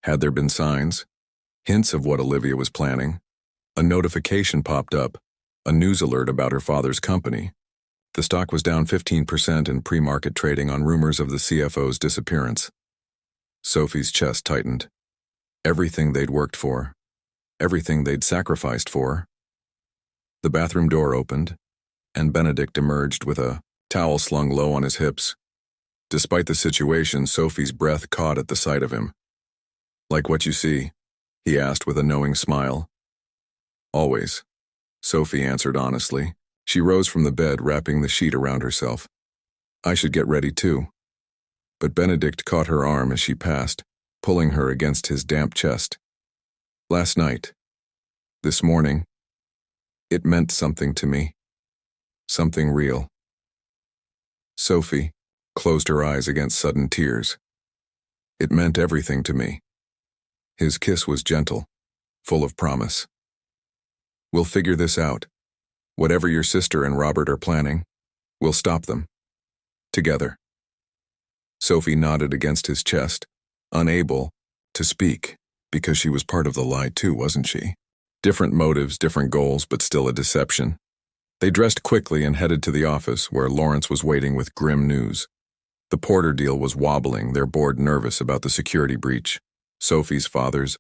Had there been signs, hints of what Olivia was planning? A notification popped up, a news alert about her father's company. The stock was down 15% in pre-market trading on rumors of the CFO's disappearance. Sophie's chest tightened. Everything they'd worked for, everything they'd sacrificed for. The bathroom door opened, and Benedict emerged with a towel slung low on his hips. Despite the situation, Sophie's breath caught at the sight of him. Like what you see? He asked with a knowing smile. Always, Sophie answered honestly. She rose from the bed, wrapping the sheet around herself. I should get ready too. But Benedict caught her arm as she passed, pulling her against his damp chest. Last night, this morning, it meant something to me. Something real. Sophie closed her eyes against sudden tears. It meant everything to me. His kiss was gentle, full of promise. We'll figure this out. Whatever your sister and Robert are planning, we'll stop them. Together. Sophie nodded against his chest, unable to speak, because she was part of the lie too, wasn't she? Different motives, different goals, but still a deception. They dressed quickly and headed to the office, where Lawrence was waiting with grim news. The Porter deal was wobbling, their board nervous about the security breach. Sophie's father's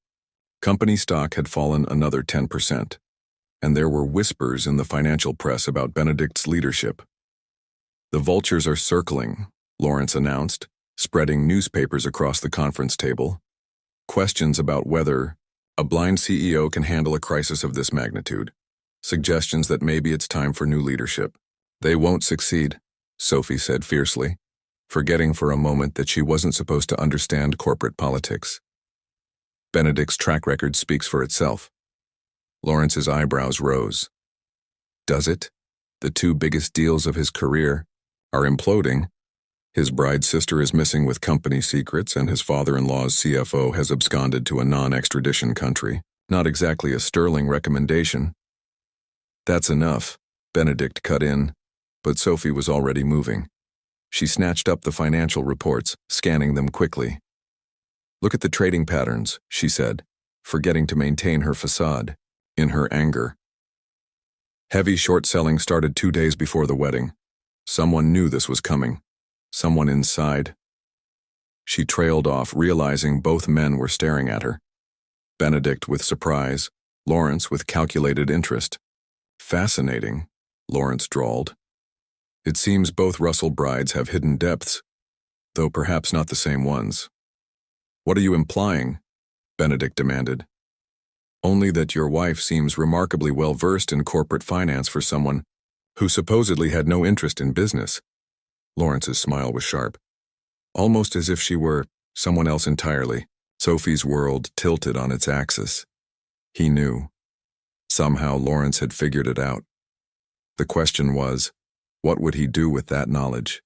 company stock had fallen another 10%, and there were whispers in the financial press about Benedict's leadership. The vultures are circling, Lawrence announced, spreading newspapers across the conference table. Questions about whether a blind CEO can handle a crisis of this magnitude. Suggestions that maybe it's time for new leadership. They won't succeed, Sophie said fiercely. forgetting for a moment that she wasn't supposed to understand corporate politics. Benedict's track record speaks for itself. Lawrence's eyebrows rose. Does it? The two biggest deals of his career are imploding. His bride's sister is missing with company secrets, and his father-in-law's CFO has absconded to a non-extradition country. Not exactly a sterling recommendation. That's enough, Benedict cut in, but Sophie was already moving. She snatched up the financial reports, scanning them quickly. Look at the trading patterns, she said, forgetting to maintain her facade, in her anger. Heavy short selling started 2 days before the wedding. Someone knew this was coming. Someone inside. She trailed off, realizing both men were staring at her. Benedict with surprise, Lawrence with calculated interest. Fascinating, Lawrence drawled. It seems both Russell brides have hidden depths, though perhaps not the same ones. What are you implying? Benedict demanded. Only that your wife seems remarkably well-versed in corporate finance for someone who supposedly had no interest in business. Lawrence's smile was sharp, almost as if she were someone else entirely. Sophie's world tilted on its axis. He knew. Somehow Lawrence had figured it out. The question was, what would he do with that knowledge?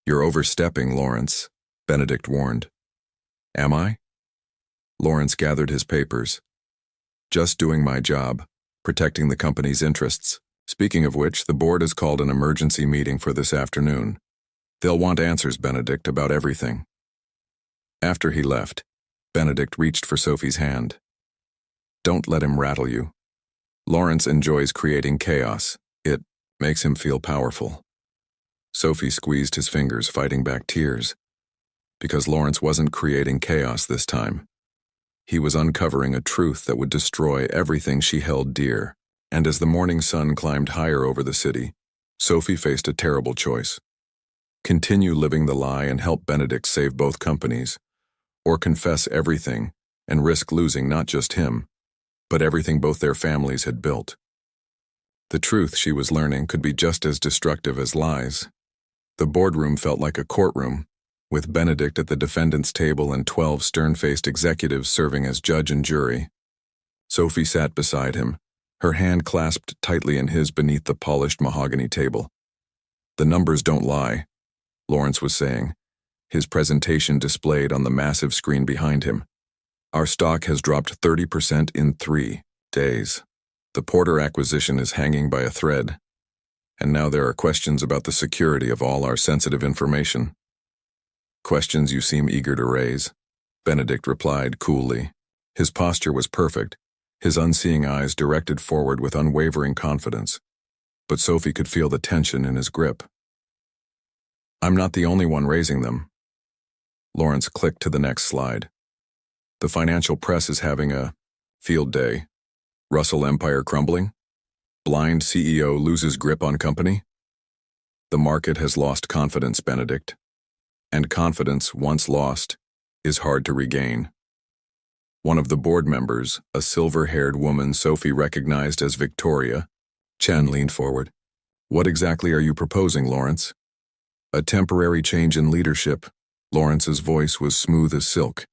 You're overstepping, Lawrence, Benedict warned. Am I? Lawrence gathered his papers. Just doing my job, protecting the company's interests. Speaking of which, the board has called an emergency meeting for this afternoon. They'll want answers, Benedict, about everything. After he left, Benedict reached for Sophie's hand. Don't let him rattle you. Lawrence enjoys creating chaos. It makes him feel powerful. Sophie squeezed his fingers, fighting back tears. Because Lawrence wasn't creating chaos this time. He was uncovering a truth that would destroy everything she held dear. And as the morning sun climbed higher over the city, Sophie faced a terrible choice. Continue living the lie and help Benedict save both companies, or confess everything and risk losing not just him, but everything both their families had built. The truth, she was learning, could be just as destructive as lies. The boardroom felt like a courtroom, with Benedict at the defendant's table and 12 stern-faced executives serving as judge and jury. Sophie sat beside him, her hand clasped tightly in his beneath the polished mahogany table. The numbers don't lie, Lawrence was saying, his presentation displayed on the massive screen behind him. Our stock has dropped 30% in 3 days. The Porter acquisition is hanging by a thread. And now there are questions about the security of all our sensitive information. Questions you seem eager to raise, Benedict replied coolly. His posture was perfect, his unseeing eyes directed forward with unwavering confidence. But Sophie could feel the tension in his grip. I'm not the only one raising them. Lawrence clicked to the next slide. The financial press is having a field day. Russell Empire crumbling? Blind CEO loses grip on company? The market has lost confidence, Benedict. And confidence, once lost, is hard to regain. One of the board members, a silver-haired woman Sophie recognized as Victoria, Chen leaned forward. What exactly are you proposing, Lawrence? A temporary change in leadership. Lawrence's voice was smooth as silk.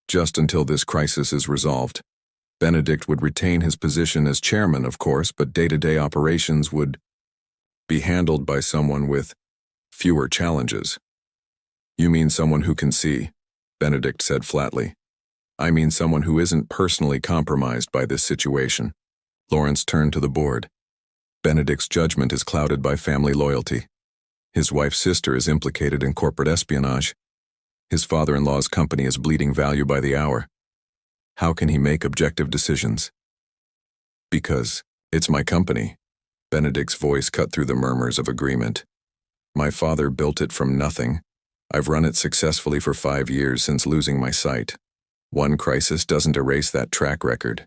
Just until this crisis is resolved. Benedict would retain his position as chairman, of course, but day-to-day operations would be handled by someone with fewer challenges. You mean someone who can see, Benedict said flatly. I mean someone who isn't personally compromised by this situation. Lawrence turned to the board. Benedict's judgment is clouded by family loyalty. His wife's sister is implicated in corporate espionage. His father-in-law's company is bleeding value by the hour. How can he make objective decisions? Because it's my company. Benedict's voice cut through the murmurs of agreement. My father built it from nothing. I've run it successfully for 5 years since losing my sight. One crisis doesn't erase that track record.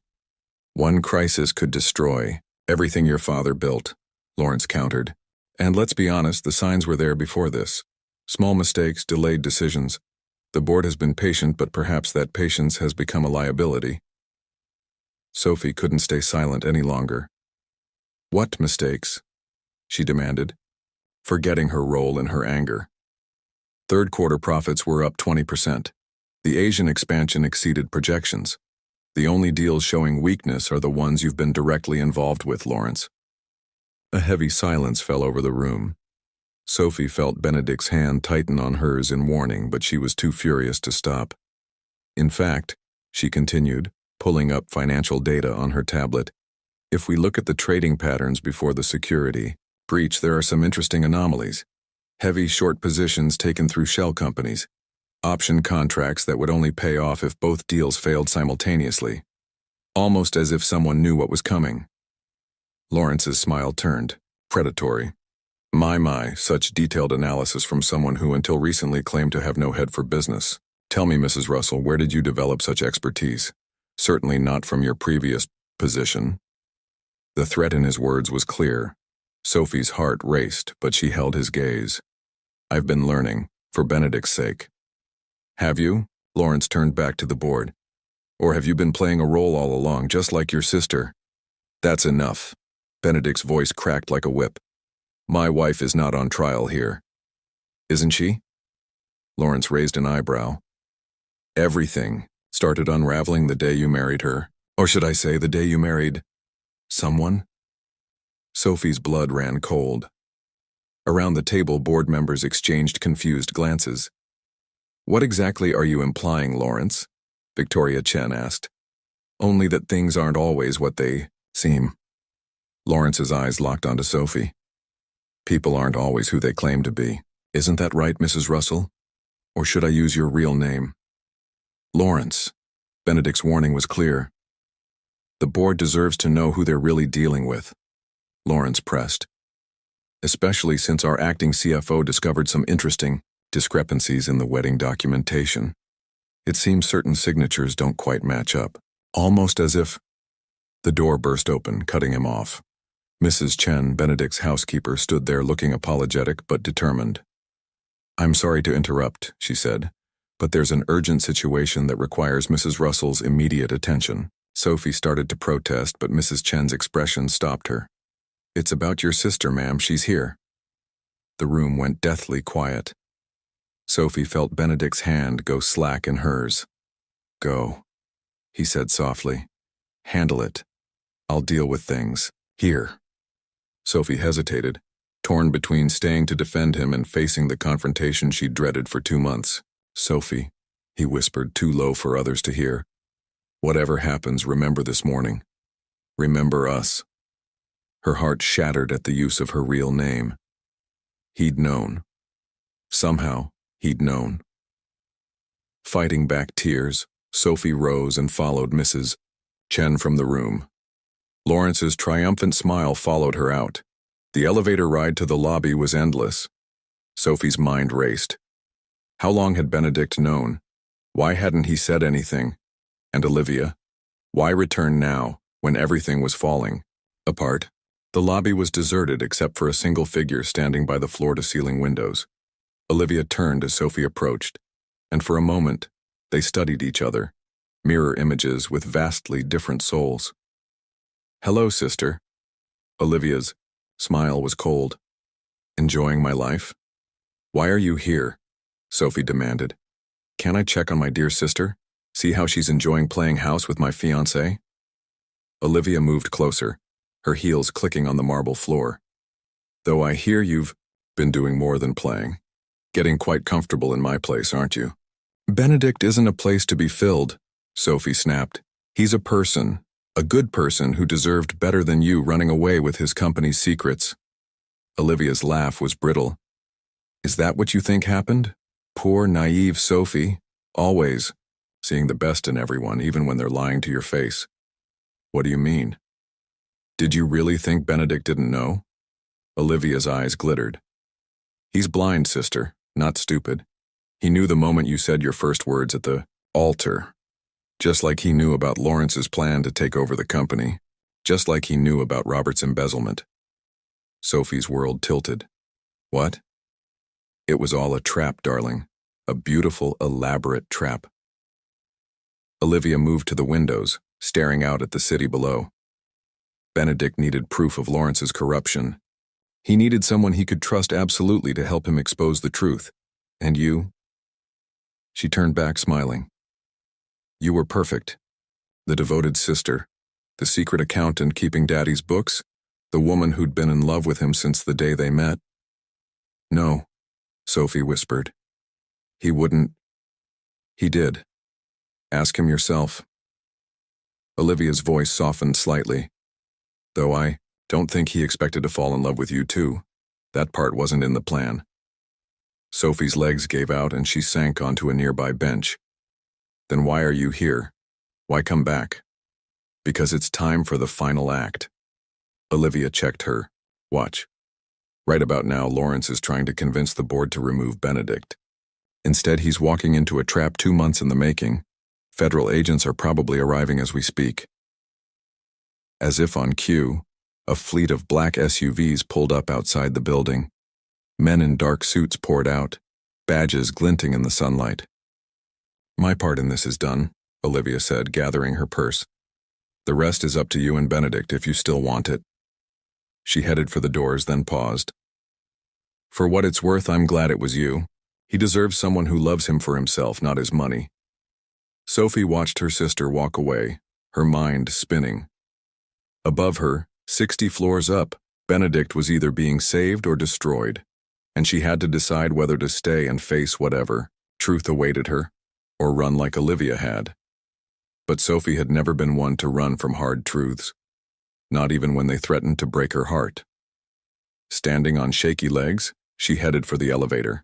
One crisis could destroy everything your father built, Lawrence countered. And let's be honest, the signs were there before this. Small mistakes, delayed decisions. The board has been patient, but perhaps that patience has become a liability. Sophie couldn't stay silent any longer. What mistakes? She demanded, forgetting her role in her anger. Third quarter profits were up 20%. The Asian expansion exceeded projections. The only deals showing weakness are the ones you've been directly involved with, Lawrence. A heavy silence fell over the room. Sophie felt Benedict's hand tighten on hers in warning, but she was too furious to stop. In fact, she continued, pulling up financial data on her tablet, if we look at the trading patterns before the security breach, there are some interesting anomalies. Heavy short positions taken through shell companies. Option contracts that would only pay off if both deals failed simultaneously. Almost as if someone knew what was coming. Lawrence's smile turned, predatory. My, such detailed analysis from someone who until recently claimed to have no head for business. Tell me, Mrs. Russell, where did you develop such expertise? Certainly not from your previous position. The threat in his words was clear. Sophie's heart raced, but she held his gaze. I've been learning, for Benedict's sake. Have you? Lawrence turned back to the board. Or have you been playing a role all along, just like your sister? That's enough. Benedict's voice cracked like a whip. My wife is not on trial here. Isn't she? Lawrence raised an eyebrow. Everything started unraveling the day you married her. Or should I say, the day you married someone? Sophie's blood ran cold. Around the table, board members exchanged confused glances. What exactly are you implying, Lawrence? Victoria Chen asked. Only that things aren't always what they seem. Lawrence's eyes locked onto Sophie. People aren't always who they claim to be. Isn't that right, Mrs. Russell? Or should I use your real name? Lawrence. Benedict's warning was clear. The board deserves to know who they're really dealing with. Lawrence pressed. Especially since our acting CFO discovered some interesting discrepancies in the wedding documentation. It seems certain signatures don't quite match up. Almost as if... The door burst open, cutting him off. Mrs. Chen, Benedict's housekeeper, stood there looking apologetic but determined. I'm sorry to interrupt, she said, but there's an urgent situation that requires Mrs. Russell's immediate attention. Sophie started to protest, but Mrs. Chen's expression stopped her. It's about your sister, ma'am. She's here. The room went deathly quiet. Sophie felt Benedict's hand go slack in hers. Go, he said softly. Handle it. I'll deal with things. Here. Sophie hesitated, torn between staying to defend him and facing the confrontation she dreaded for 2 months. Sophie, he whispered, too low for others to hear. Whatever happens, remember this morning. Remember us. Her heart shattered at the use of her real name. He'd known. Somehow, he'd known. Fighting back tears, Sophie rose and followed Mrs. Chen from the room. Lawrence's triumphant smile followed her out. The elevator ride to the lobby was endless. Sophie's mind raced. How long had Benedict known? Why hadn't he said anything? And Olivia? Why return now, when everything was falling apart? The lobby was deserted except for a single figure standing by the floor-to-ceiling windows. Olivia turned as Sophie approached, and for a moment, they studied each other, mirror images with vastly different souls. Hello, sister. Olivia's smile was cold. Enjoying my life? Why are you here? Sophie demanded. Can I check on my dear sister? See how she's enjoying playing house with my fiancé? Olivia moved closer, her heels clicking on the marble floor. Though I hear you've been doing more than playing. Getting quite comfortable in my place, aren't you? Benedict isn't a place to be filled, Sophie snapped. He's a person, a good person who deserved better than you running away with his company's secrets. Olivia's laugh was brittle. Is that what you think happened? Poor, naive Sophie, always seeing the best in everyone, even when they're lying to your face. What do you mean? Did you really think Benedict didn't know? Olivia's eyes glittered. He's blind, sister, not stupid. He knew the moment you said your first words at the altar. Just like he knew about Lawrence's plan to take over the company. Just like he knew about Robert's embezzlement. Sophie's world tilted. What? It was all a trap, darling. A beautiful, elaborate trap. Olivia moved to the windows, staring out at the city below. Benedict needed proof of Lawrence's corruption. He needed someone he could trust absolutely to help him expose the truth. And you? She turned back, smiling. You were perfect. The devoted sister, the secret accountant keeping Daddy's books, the woman who'd been in love with him since the day they met. No, Sophie whispered. He wouldn't. He did. Ask him yourself. Olivia's voice softened slightly. Though I don't think he expected to fall in love with you too. That part wasn't in the plan. Sophie's legs gave out and she sank onto a nearby bench. Then why are you here? Why come back? Because it's time for the final act. Olivia checked her watch. Right about now, Lawrence is trying to convince the board to remove Benedict. Instead, he's walking into a trap 2 months in the making. Federal agents are probably arriving as we speak. As if on cue, a fleet of black SUVs pulled up outside the building. Men in dark suits poured out, badges glinting in the sunlight. My part in this is done, Olivia said, gathering her purse. The rest is up to you and Benedict if you still want it. She headed for the doors, then paused. For what it's worth, I'm glad it was you. He deserves someone who loves him for himself, not his money. Sophie watched her sister walk away, her mind spinning. Above her, 60 floors up, Benedict was either being saved or destroyed, and she had to decide whether to stay and face whatever truth awaited her, or run like Olivia had. But Sophie had never been one to run from hard truths, not even when they threatened to break her heart. Standing on shaky legs, she headed for the elevator.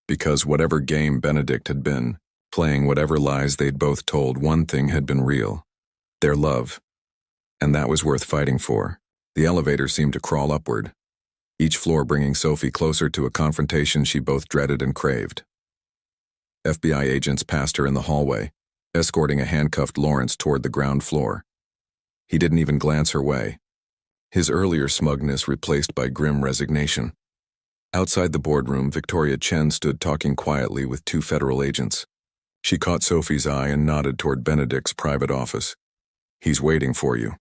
Because whatever game Benedict had been, playing whatever lies they'd both told, one thing had been real: their love. And that was worth fighting for. The elevator seemed to crawl upward, each floor bringing Sophie closer to a confrontation she both dreaded and craved. FBI agents passed her in the hallway, escorting a handcuffed Lawrence toward the ground floor. He didn't even glance her way, his earlier smugness replaced by grim resignation. Outside the boardroom, Victoria Chen stood talking quietly with 2 federal agents. She caught Sophie's eye and nodded toward Benedict's private office. He's waiting for you.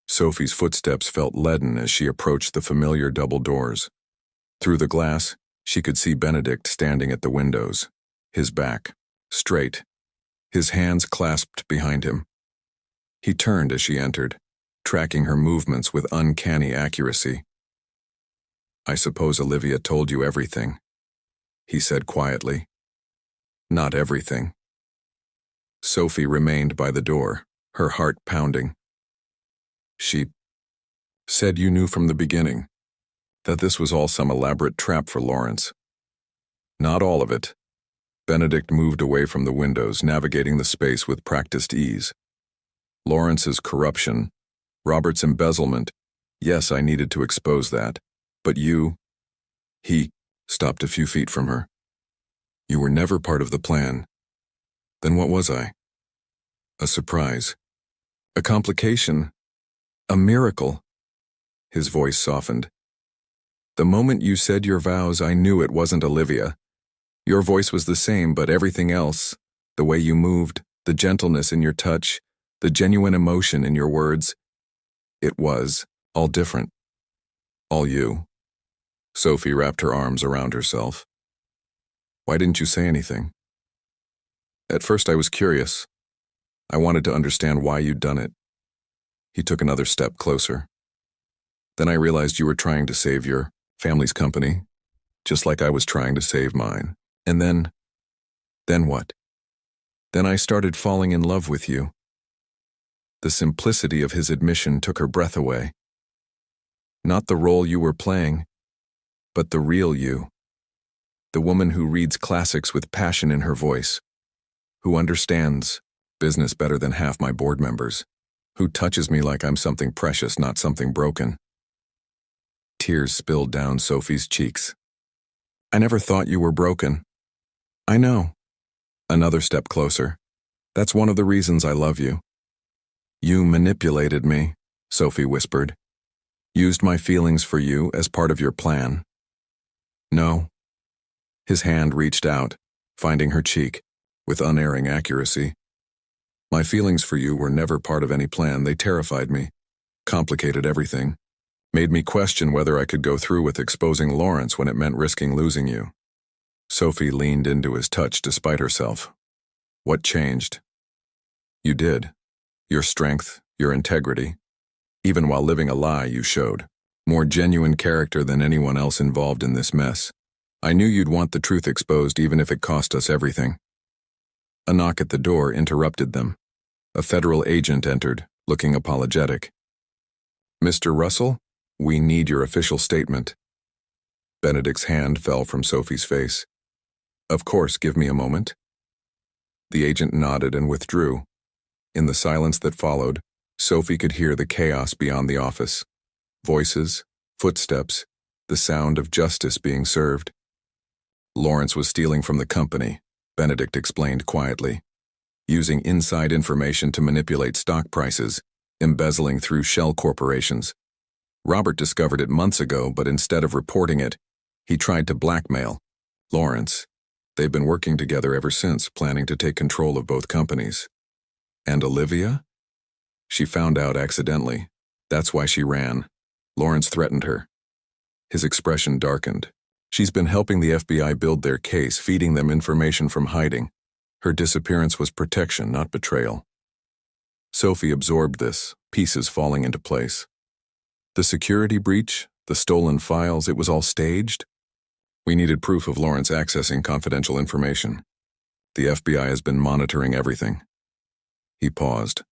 Sophie's footsteps felt leaden as she approached the familiar double doors. Through the glass, she could see Benedict standing at the windows, his back straight, his hands clasped behind him. He turned as she entered, tracking her movements with uncanny accuracy. I suppose Olivia told you everything, he said quietly. Not everything. Sophie remained by the door, her heart pounding. She said you knew from the beginning that this was all some elaborate trap for Lawrence. Not all of it. Benedict moved away from the windows, navigating the space with practiced ease. Lawrence's corruption, Robert's embezzlement, yes, I needed to expose that. But you, he stopped a few feet from her. You were never part of the plan. Then what was I? A surprise. A complication. A miracle. His voice softened. The moment you said your vows, I knew it wasn't Olivia. Your voice was the same, but everything else, the way you moved, the gentleness in your touch, the genuine emotion in your words, it was all different. All you. Sophie wrapped her arms around herself. Why didn't you say anything? At first I was curious. I wanted to understand why you'd done it. He took another step closer. Then I realized you were trying to save your family's company, just like I was trying to save mine. And then what? Then I started falling in love with you. The simplicity of his admission took her breath away. Not the role you were playing, but the real you. The woman who reads classics with passion in her voice, who understands business better than half my board members, who touches me like I'm something precious, not something broken. Tears spilled down Sophie's cheeks. I never thought you were broken. I know. Another step closer. That's one of the reasons I love you. You manipulated me, Sophie whispered. Used my feelings for you as part of your plan. No. His hand reached out, finding her cheek, with unerring accuracy. My feelings for you were never part of any plan. They terrified me, complicated everything, made me question whether I could go through with exposing Lawrence when it meant risking losing you. Sophie leaned into his touch despite herself. What changed? You did. Your strength, your integrity. Even while living a lie, you showed more genuine character than anyone else involved in this mess. I knew you'd want the truth exposed even if it cost us everything. A knock at the door interrupted them. A federal agent entered, looking apologetic. Mr. Russell, we need your official statement. Benedict's hand fell from Sophie's face. Of course, give me a moment. The agent nodded and withdrew. In the silence that followed, Sophie could hear the chaos beyond the office. Voices, footsteps, the sound of justice being served. Lawrence was stealing from the company, Benedict explained quietly. Using inside information to manipulate stock prices, embezzling through shell corporations. Robert discovered it months ago, but instead of reporting it, he tried to blackmail Lawrence. They've been working together ever since, planning to take control of both companies. And Olivia? She found out accidentally. That's why she ran. Lawrence threatened her. His expression darkened. She's been helping the FBI build their case, feeding them information from hiding. Her disappearance was protection, not betrayal. Sophie absorbed this, pieces falling into place. The security breach, the stolen files, it was all staged? We needed proof of Lawrence accessing confidential information. The FBI has been monitoring everything. He paused.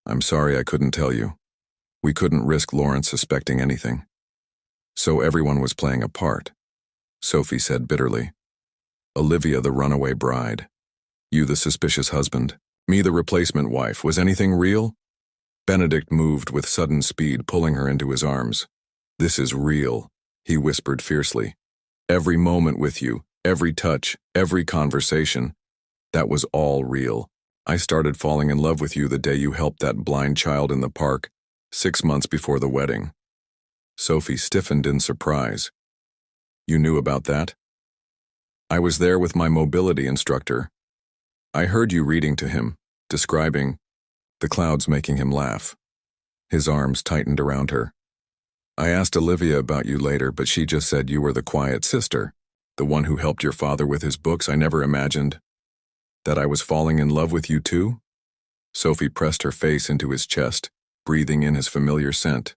I'm sorry I couldn't tell you. We couldn't risk Lawrence suspecting anything. So everyone was playing a part, Sophie said bitterly. Olivia the runaway bride. You the suspicious husband. Me the replacement wife. Was anything real? Benedict moved with sudden speed, pulling her into his arms. This is real, he whispered fiercely. Every moment with you, every touch, every conversation. That was all real. I started falling in love with you the day you helped that blind child in the park, 6 months before the wedding. Sophie stiffened in surprise. You knew about that? I was there with my mobility instructor. I heard you reading to him, describing the clouds making him laugh. His arms tightened around her. I asked Olivia about you later, but she just said you were the quiet sister, the one who helped your father with his books. I never imagined that I was falling in love with you too? Sophie pressed her face into his chest, breathing in his familiar scent.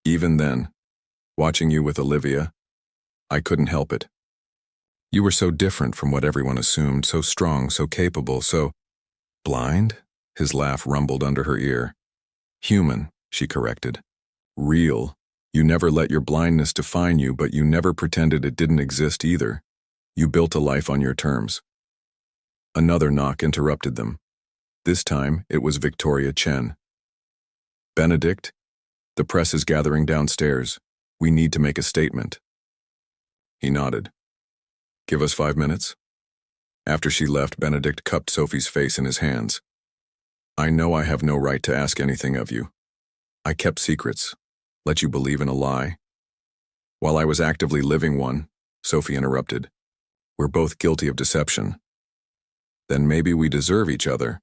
Even then, watching you with Olivia, I couldn't help it. You were so different from what everyone assumed, so strong, so capable, so blind? His laugh rumbled under her ear. Human, she corrected. Real. You never let your blindness define you, but you never pretended it didn't exist either. You built a life on your terms. Another knock interrupted them. This time, it was Victoria Chen. Benedict, the press is gathering downstairs. We need to make a statement. He nodded. Give us 5 minutes. After she left, Benedict cupped Sophie's face in his hands. I know I have no right to ask anything of you. I kept secrets, let you believe in a lie. While I was actively living one, Sophie interrupted. We're both guilty of deception. Then maybe we deserve each other.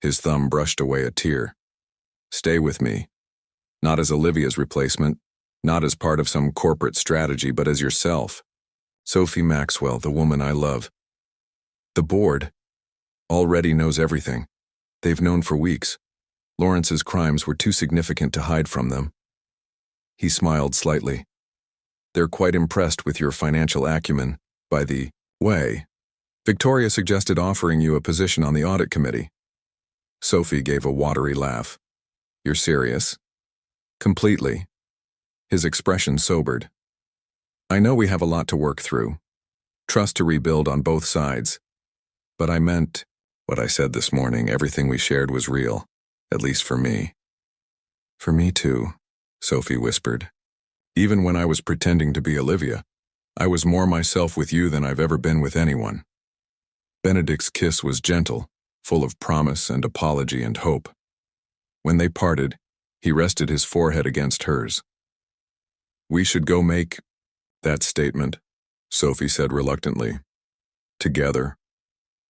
His thumb brushed away a tear. Stay with me. Not as Olivia's replacement, not as part of some corporate strategy, but as yourself. Sophie Maxwell, the woman I love. The board already knows everything. They've known for weeks. Lawrence's crimes were too significant to hide from them. He smiled slightly. They're quite impressed with your financial acumen. By the way, Victoria suggested offering you a position on the audit committee. Sophie gave a watery laugh. You're serious? Completely. His expression sobered. I know we have a lot to work through. Trust to rebuild on both sides. But I meant what I said this morning. Everything we shared was real, at least for me. For me too, Sophie whispered. Even when I was pretending to be Olivia, I was more myself with you than I've ever been with anyone. Benedict's kiss was gentle, full of promise and apology and hope. When they parted, he rested his forehead against hers. We should go make that statement, Sophie said reluctantly. Together.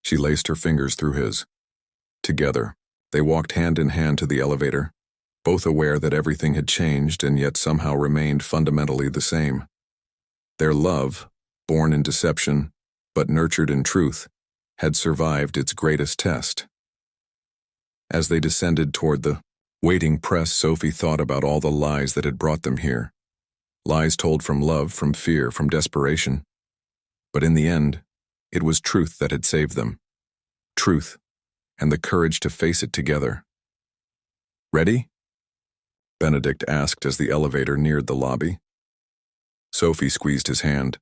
She laced her fingers through his. Together, they walked hand in hand to the elevator, both aware that everything had changed and yet somehow remained fundamentally the same. Their love, born in deception, but nurtured in truth, had survived its greatest test. As they descended toward the waiting press, Sophie thought about all the lies that had brought them here. Lies told from love, from fear, from desperation. But in the end, it was truth that had saved them. Truth, and the courage to face it together. "Ready?" Benedict asked as the elevator neared the lobby. Sophie squeezed his hand.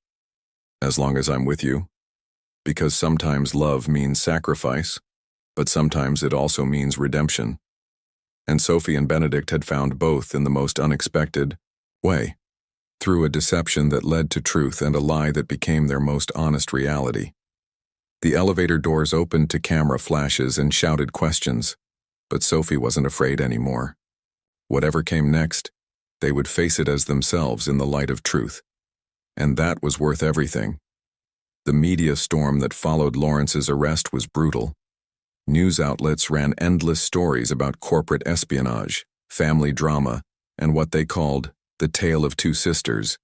"As long as I'm with you. Because sometimes love means sacrifice, but sometimes it also means redemption." And Sophie and Benedict had found both in the most unexpected way, through a deception that led to truth and a lie that became their most honest reality. The elevator doors opened to camera flashes and shouted questions, but Sophie wasn't afraid anymore. Whatever came next, they would face it as themselves in the light of truth. And that was worth everything. The media storm that followed Lawrence's arrest was brutal. News outlets ran endless stories about corporate espionage, family drama, and what they called the tale of two sisters.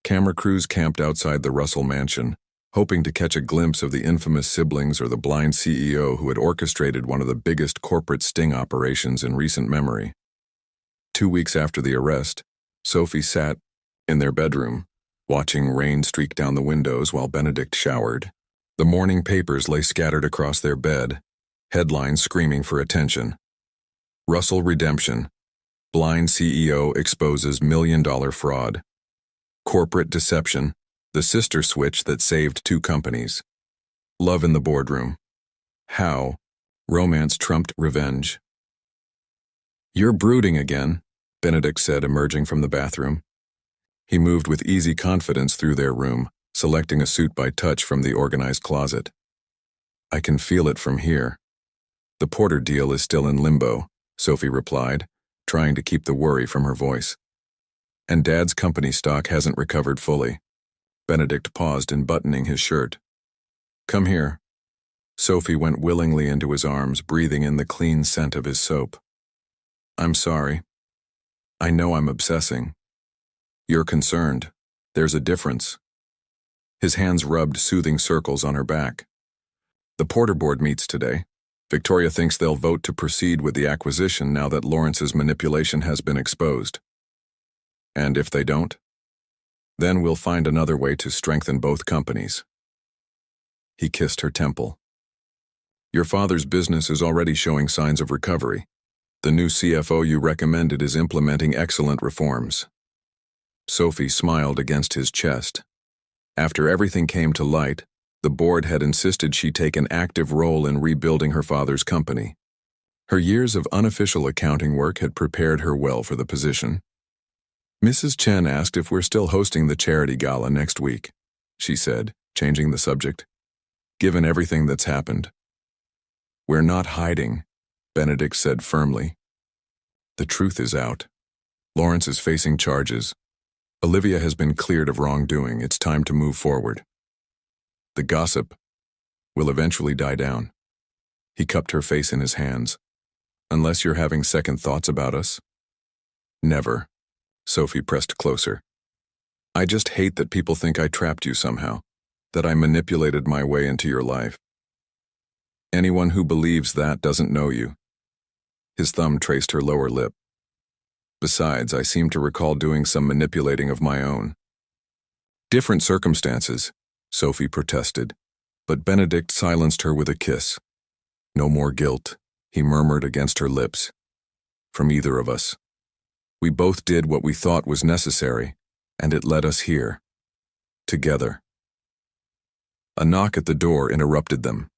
Camera crews camped outside the Russell mansion, hoping to catch a glimpse of the infamous siblings or the blind CEO who had orchestrated one of the biggest corporate sting operations in recent memory. 2 weeks after the arrest, Sophie sat in their bedroom, watching rain streak down the windows while Benedict showered. The morning papers lay scattered across their bed, headlines screaming for attention. Russell redemption. Blind CEO exposes $1 million fraud. Corporate deception. The sister switch that saved 2 companies. Love in the boardroom. How romance trumped revenge. "You're brooding again," Benedict said, emerging from the bathroom. He moved with easy confidence through their room, selecting a suit by touch from the organized closet. "I can feel it from here." "The Porter deal is still in limbo," Sophie replied, trying to keep the worry from her voice. "And Dad's company stock hasn't recovered fully." Benedict paused in buttoning his shirt. "Come here." Sophie went willingly into his arms, breathing in the clean scent of his soap. "I'm sorry. I know I'm obsessing. You're concerned. There's a difference." His hands rubbed soothing circles on her back. "The Porter board meets today. Victoria thinks they'll vote to proceed with the acquisition now that Lawrence's manipulation has been exposed. And if they don't, then we'll find another way to strengthen both companies." He kissed her temple. "Your father's business is already showing signs of recovery. The new CFO you recommended is implementing excellent reforms." Sophie smiled against his chest. After everything came to light, the board had insisted she take an active role in rebuilding her father's company. Her years of unofficial accounting work had prepared her well for the position. "Mrs. Chen asked if we're still hosting the charity gala next week," she said, changing the subject. "Given everything that's happened." "We're not hiding," Benedict said firmly. "The truth is out. Lawrence is facing charges. Olivia has been cleared of wrongdoing. It's time to move forward. The gossip will eventually die down." He cupped her face in his hands. "Unless you're having second thoughts about us?" "Never." Sophie pressed closer. "I just hate that people think I trapped you somehow, that I manipulated my way into your life. Anyone who believes that doesn't know you." His thumb traced her lower lip. "Besides, I seem to recall doing some manipulating of my own." "Different circumstances," Sophie protested, but Benedict silenced her with a kiss. "No more guilt," he murmured against her lips. "From either of us. We both did what we thought was necessary, and it led us here. Together." A knock at the door interrupted them.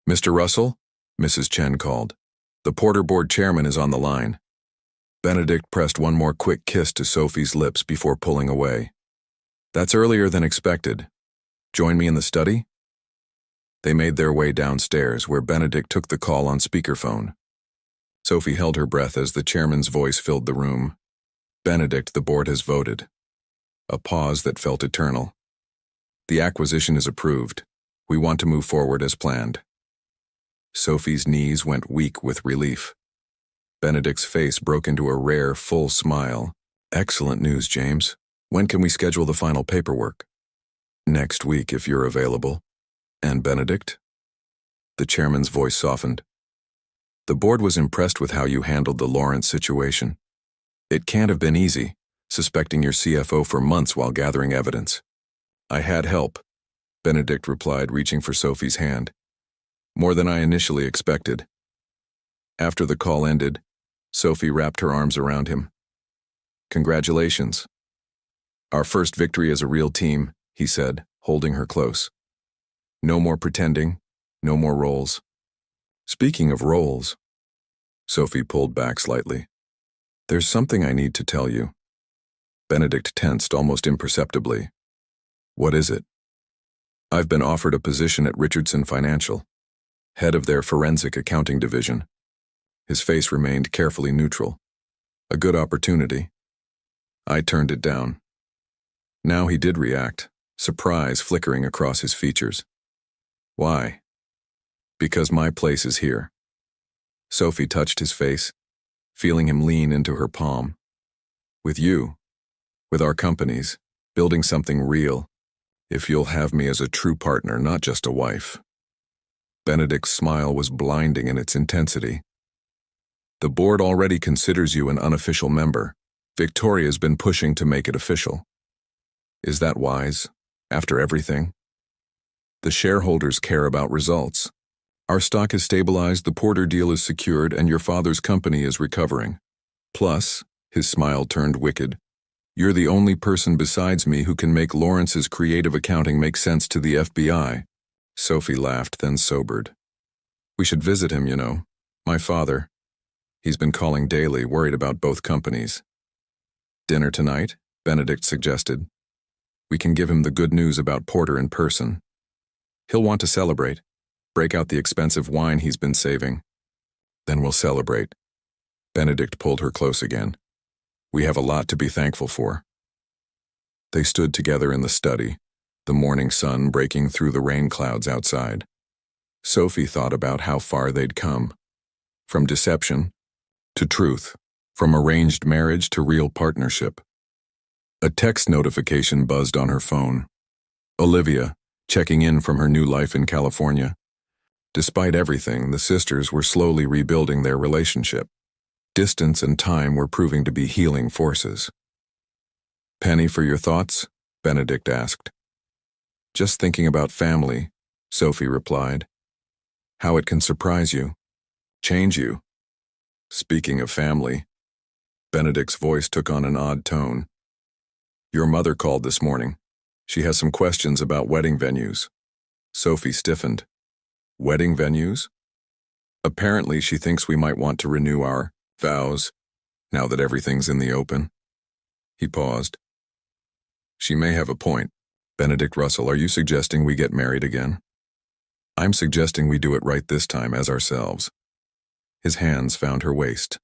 "Mr. Russell?" Mrs. Chen called. "The Porter board chairman is on the line." Benedict pressed one more quick kiss to Sophie's lips before pulling away. "That's earlier than expected. Join me in the study?" They made their way downstairs, where Benedict took the call on speakerphone. Sophie held her breath as the chairman's voice filled the room. "Benedict, the board has voted." A pause that felt eternal. "The acquisition is approved. We want to move forward as planned." Sophie's knees went weak with relief. Benedict's face broke into a rare, full smile. "Excellent news, James. When can we schedule the final paperwork?" Next week, if you're available. And Benedict? The chairman's voice softened. The board was impressed with how you handled the Lawrence situation. It can't have been easy, suspecting your CFO for months while gathering evidence. I had help, Benedict replied, reaching for Sophie's hand. More than I initially expected. After the call ended, Sophie wrapped her arms around him. Congratulations. Our first victory as a real team, he said, holding her close. No more pretending, no more roles. Speaking of roles, Sophie pulled back slightly. There's something I need to tell you. Benedict tensed almost imperceptibly. What is it? I've been offered a position at Richardson Financial, head of their forensic accounting division. His face remained carefully neutral. A good opportunity. I turned it down. Now he did react, surprise flickering across his features. Why? Because my place is here. Sophie touched his face, feeling him lean into her palm. With you, with our companies, building something real, if you'll have me as a true partner, not just a wife. Benedict's smile was blinding in its intensity. The board already considers you an unofficial member. Victoria's been pushing to make it official. Is that wise, after everything? The shareholders care about results. Our stock is stabilized, the Porter deal is secured, and your father's company is recovering. Plus, his smile turned wicked, you're the only person besides me who can make Lawrence's creative accounting make sense to the FBI. Sophie laughed, then sobered. We should visit him, you know. My father. He's been calling daily, worried about both companies. Dinner tonight, Benedict suggested. We can give him the good news about Porter in person. He'll want to celebrate, break out the expensive wine he's been saving. Then we'll celebrate. Benedict pulled her close again. We have a lot to be thankful for. They stood together in the study, the morning sun breaking through the rain clouds outside. Sophie thought about how far they'd come. From deception to truth, from arranged marriage to real partnership. A text notification buzzed on her phone. Olivia, checking in from her new life in California. Despite everything, the sisters were slowly rebuilding their relationship. Distance and time were proving to be healing forces. Penny, for your thoughts? Benedict asked. Just thinking about family, Sophie replied. How it can surprise you, change you. Speaking of family, Benedict's voice took on an odd tone. Your mother called this morning. She has some questions about wedding venues. Sophie stiffened. Wedding venues? Apparently she thinks we might want to renew our vows, now that everything's in the open. He paused. She may have a point. Benedict Russell, are you suggesting we get married again? I'm suggesting we do it right this time as ourselves. His hands found her waist.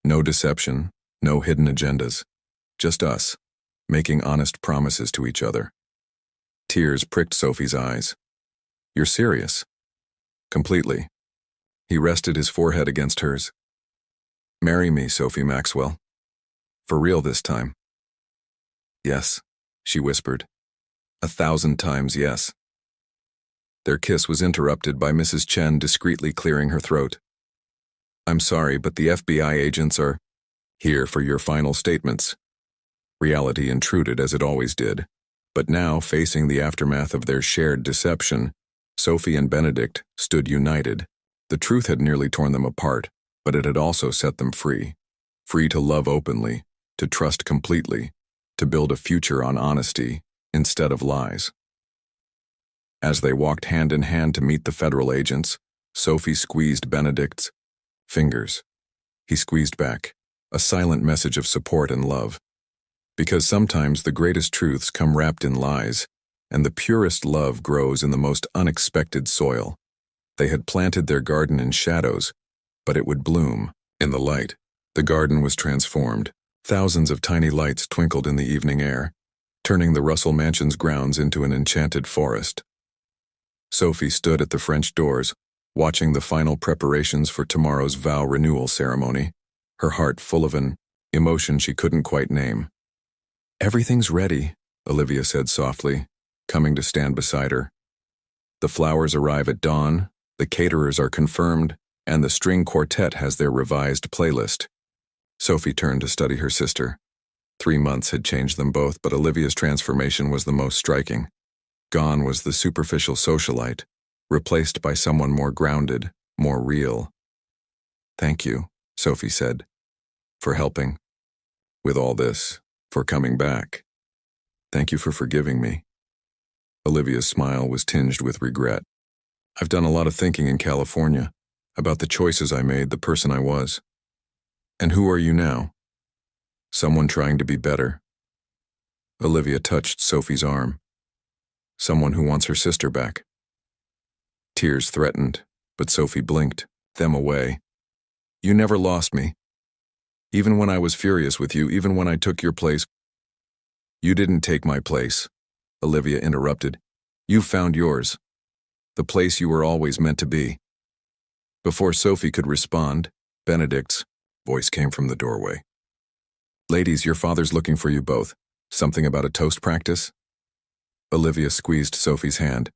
No deception, no hidden agendas. Just us, making honest promises to each other. Tears pricked Sophie's eyes. You're serious? Completely. He rested his forehead against hers. Marry me, Sophie Maxwell. For real this time. Yes, she whispered. 1,000 times yes. Their kiss was interrupted by Mrs. Chen discreetly clearing her throat. I'm sorry, but the FBI agents are here for your final statements. Reality intruded as it always did, but now, facing the aftermath of their shared deception, Sophie and Benedict stood united. The truth had nearly torn them apart, but it had also set them free. Free to love openly, to trust completely, to build a future on honesty instead of lies. As they walked hand in hand to meet the federal agents, Sophie squeezed Benedict's fingers. He squeezed back, a silent message of support and love. Because sometimes the greatest truths come wrapped in lies, and the purest love grows in the most unexpected soil. They had planted their garden in shadows, but it would bloom in the light. The garden was transformed. Thousands of tiny lights twinkled in the evening air, turning the Russell Mansion's grounds into an enchanted forest. Sophie stood at the French doors, watching the final preparations for tomorrow's vow renewal ceremony, her heart full of an emotion she couldn't quite name. Everything's ready, Olivia said softly. coming to stand beside her. The flowers arrive at dawn, the caterers are confirmed, and the string quartet has their revised playlist. Sophie turned to study her sister. 3 months had changed them both, but Olivia's transformation was the most striking. Gone was the superficial socialite, replaced by someone more grounded, more real. "Thank you," Sophie said, "for helping. With all this, for coming back. Thank you for forgiving me." Olivia's smile was tinged with regret. "I've done a lot of thinking in California, about the choices I made, the person I was. And who are you now? Someone trying to be better." Olivia touched Sophie's arm. "Someone who wants her sister back." Tears threatened, but Sophie blinked them away. "You never lost me. Even when I was furious with you, even when I took your place." "You didn't take my place," Olivia interrupted. "You found yours. The place you were always meant to be." Before Sophie could respond, Benedict's voice came from the doorway. "Ladies, your father's looking for you both. Something about a toast practice?" Olivia squeezed Sophie's hand.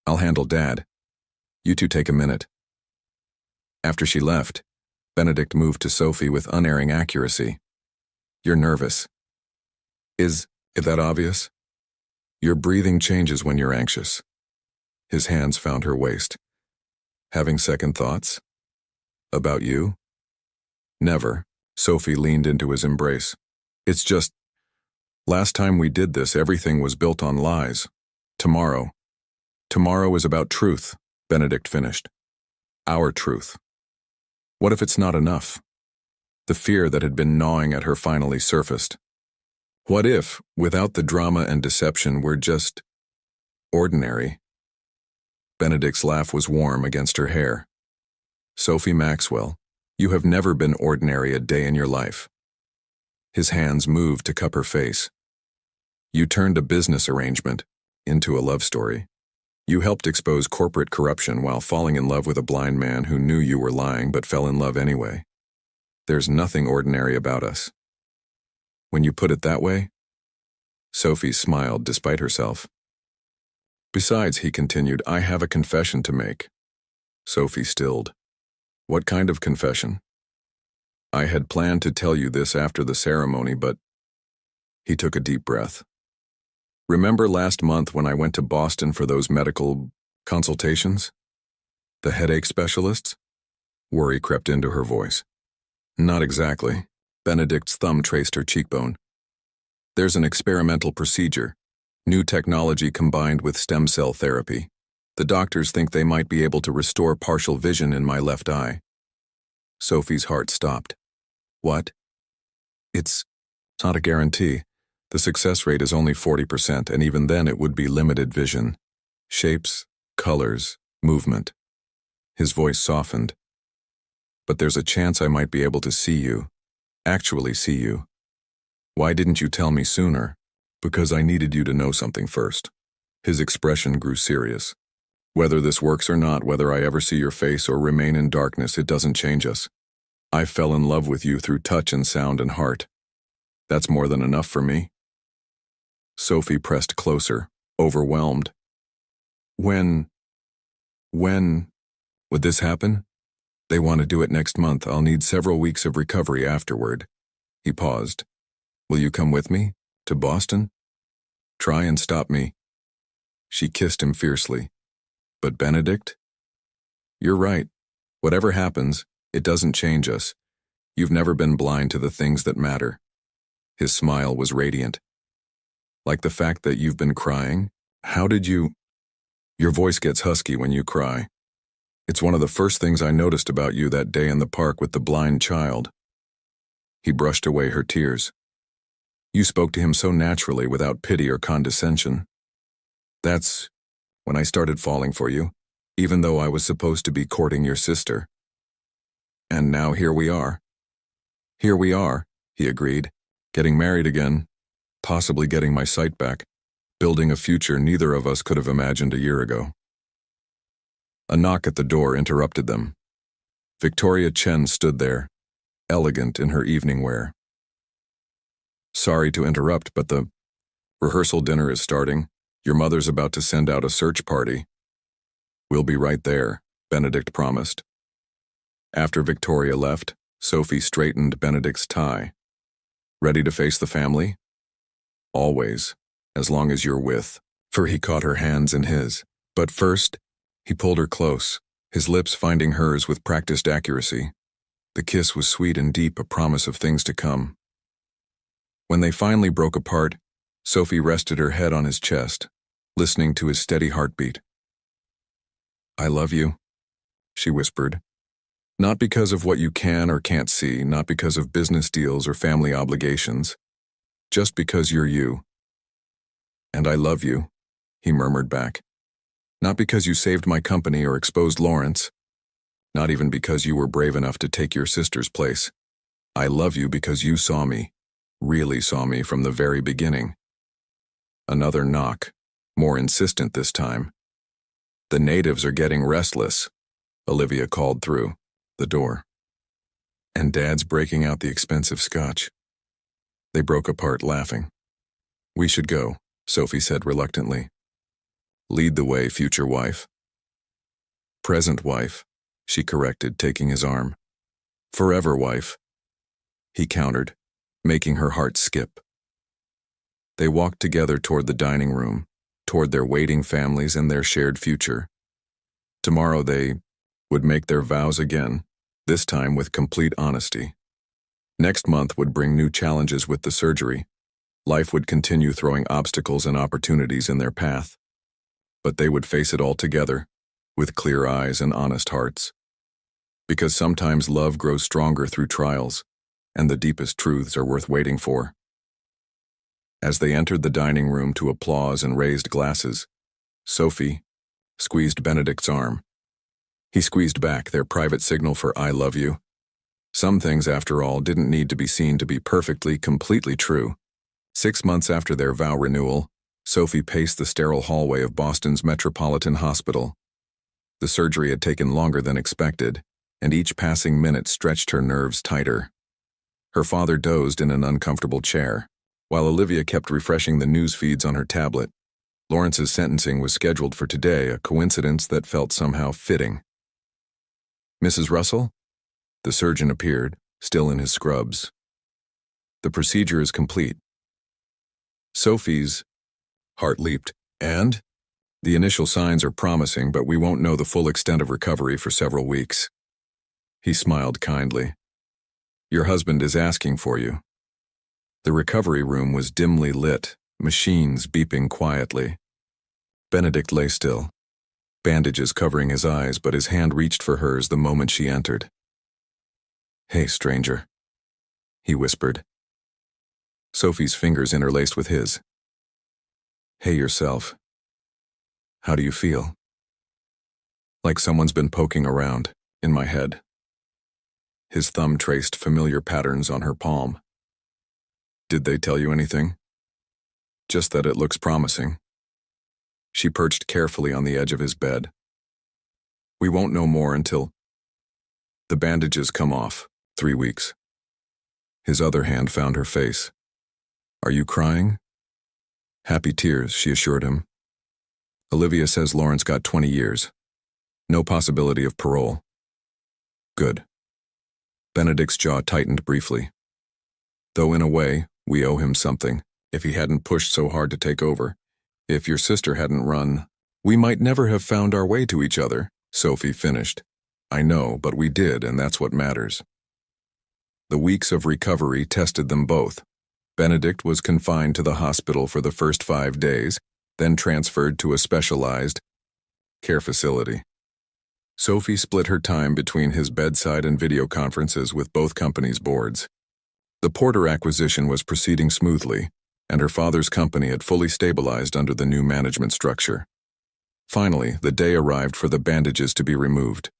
"I'll handle Dad. You two take a minute." After she left, Benedict moved to Sophie with unerring accuracy. "You're nervous. Is that obvious? Your breathing changes when you're anxious." His hands found her waist. "Having second thoughts? About you?" "Never." Sophie leaned into his embrace. "It's just, last time we did this, everything was built on lies. Tomorrow is about truth," Benedict finished. "Our truth. What if it's not enough?" The fear that had been gnawing at her finally surfaced. What if, without the drama and deception, we're just ordinary? Benedict's laugh was warm against her hair. "Sophie Maxwell, you have never been ordinary a day in your life." His hands moved to cup her face. "You turned a business arrangement into a love story. You helped expose corporate corruption while falling in love with a blind man who knew you were lying but fell in love anyway. There's nothing ordinary about us." "When you put it that way?" Sophie smiled despite herself. "Besides," he continued, "I have a confession to make." Sophie stilled. "What kind of confession?" "I had planned to tell you this after the ceremony, but—" He took a deep breath. "Remember last month when I went to Boston for those medical consultations? The headache specialists?" Worry crept into her voice. "Not exactly." Benedict's thumb traced her cheekbone. "There's an experimental procedure, new technology combined with stem cell therapy. The doctors think they might be able to restore partial vision in my left eye." Sophie's heart stopped. "What?" It's not a guarantee. The success rate is only 40%, and even then it would be limited vision. Shapes, colors, movement." His voice softened. "But there's a chance I might be able to see you. Actually see you. Why didn't you tell me sooner?" "Because I needed you to know something first." His expression grew serious. "Whether this works or not, whether I ever see your face or remain in darkness, it doesn't change us. I fell in love with you through touch and sound and heart. That's more than enough for me." Sophie pressed closer, overwhelmed. When would this happen?" "They want to do it next month. I'll need several weeks of recovery afterward." He paused. "Will you come with me? To Boston? Try and stop me." She kissed him fiercely. "But Benedict?" "You're right. Whatever happens, it doesn't change us. You've never been blind to the things that matter." His smile was radiant. "Like the fact that you've been crying? How did you—" "Your voice gets husky when you cry. It's one of the first things I noticed about you that day in the park with the blind child." He brushed away her tears. "You spoke to him so naturally, without pity or condescension. That's when I started falling for you, even though I was supposed to be courting your sister. And now here we are." "Here we are," he agreed, "getting married again, possibly getting my sight back, building a future neither of us could have imagined a year ago." A knock at the door interrupted them. Victoria Chen stood there, elegant in her evening wear. "Sorry to interrupt, but the rehearsal dinner is starting. Your mother's about to send out a search party. We'll be right there, Benedict promised. After Victoria left, Sophie straightened Benedict's tie. Ready to face the family? Always, as long as you're with. For he caught her hands in his. But first, he pulled her close, his lips finding hers with practiced accuracy. The kiss was sweet and deep, a promise of things to come. When they finally broke apart, Sophie rested her head on his chest, listening to his steady heartbeat. I love you, she whispered. Not because of what you can or can't see, not because of business deals or family obligations, just because you're you. And I love you, he murmured back. Not because you saved my company or exposed Lawrence, not even because you were brave enough to take your sister's place. I love you because you saw me, really saw me from the very beginning. Another knock, more insistent this time. The natives are getting restless, Olivia called through the door. And Dad's breaking out the expensive scotch. They broke apart laughing. We should go, Sophie said reluctantly. Lead the way, future wife. Present wife, she corrected, taking his arm. Forever wife, he countered, making her heart skip. They walked together toward the dining room, toward their waiting families and their shared future. Tomorrow they would make their vows again, this time with complete honesty. Next month would bring new challenges with the surgery. Life would continue throwing obstacles and opportunities in their path. But they would face it all together, with clear eyes and honest hearts. Because sometimes love grows stronger through trials, and the deepest truths are worth waiting for. As they entered the dining room to applause and raised glasses, Sophie squeezed Benedict's arm. He squeezed back, their private signal for I love you. Some things, after all, didn't need to be seen to be perfectly, completely true. 6 months after their vow renewal, Sophie paced the sterile hallway of Boston's Metropolitan Hospital. The surgery had taken longer than expected, and each passing minute stretched her nerves tighter. Her father dozed in an uncomfortable chair, while Olivia kept refreshing the news feeds on her tablet. Lawrence's sentencing was scheduled for today, a coincidence that felt somehow fitting. Mrs. Russell? The surgeon appeared, still in his scrubs. The procedure is complete. Sophie's heart leaped. And? The initial signs are promising, but we won't know the full extent of recovery for several weeks. He smiled kindly. Your husband is asking for you. The recovery room was dimly lit, machines beeping quietly. Benedict lay still, bandages covering his eyes, but his hand reached for hers the moment she entered. Hey, stranger, he whispered. Sophie's fingers interlaced with his. Hey, yourself. How do you feel? Like someone's been poking around, in my head. His thumb traced familiar patterns on her palm. Did they tell you anything? Just that it looks promising. She perched carefully on the edge of his bed. We won't know more until the bandages come off. 3 weeks. His other hand found her face. Are you crying? Happy tears, she assured him. Olivia says Lawrence got 20 years. No possibility of parole. Good. Benedict's jaw tightened briefly. Though in a way, we owe him something. If he hadn't pushed so hard to take over, if your sister hadn't run, we might never have found our way to each other, Sophie finished. I know, but we did, and that's what matters. The weeks of recovery tested them both. Benedict was confined to the hospital for the first 5 days, then transferred to a specialized care facility. Sophie split her time between his bedside and video conferences with both companies' boards. The Porter acquisition was proceeding smoothly, and her father's company had fully stabilized under the new management structure. Finally, the day arrived for the bandages to be removed.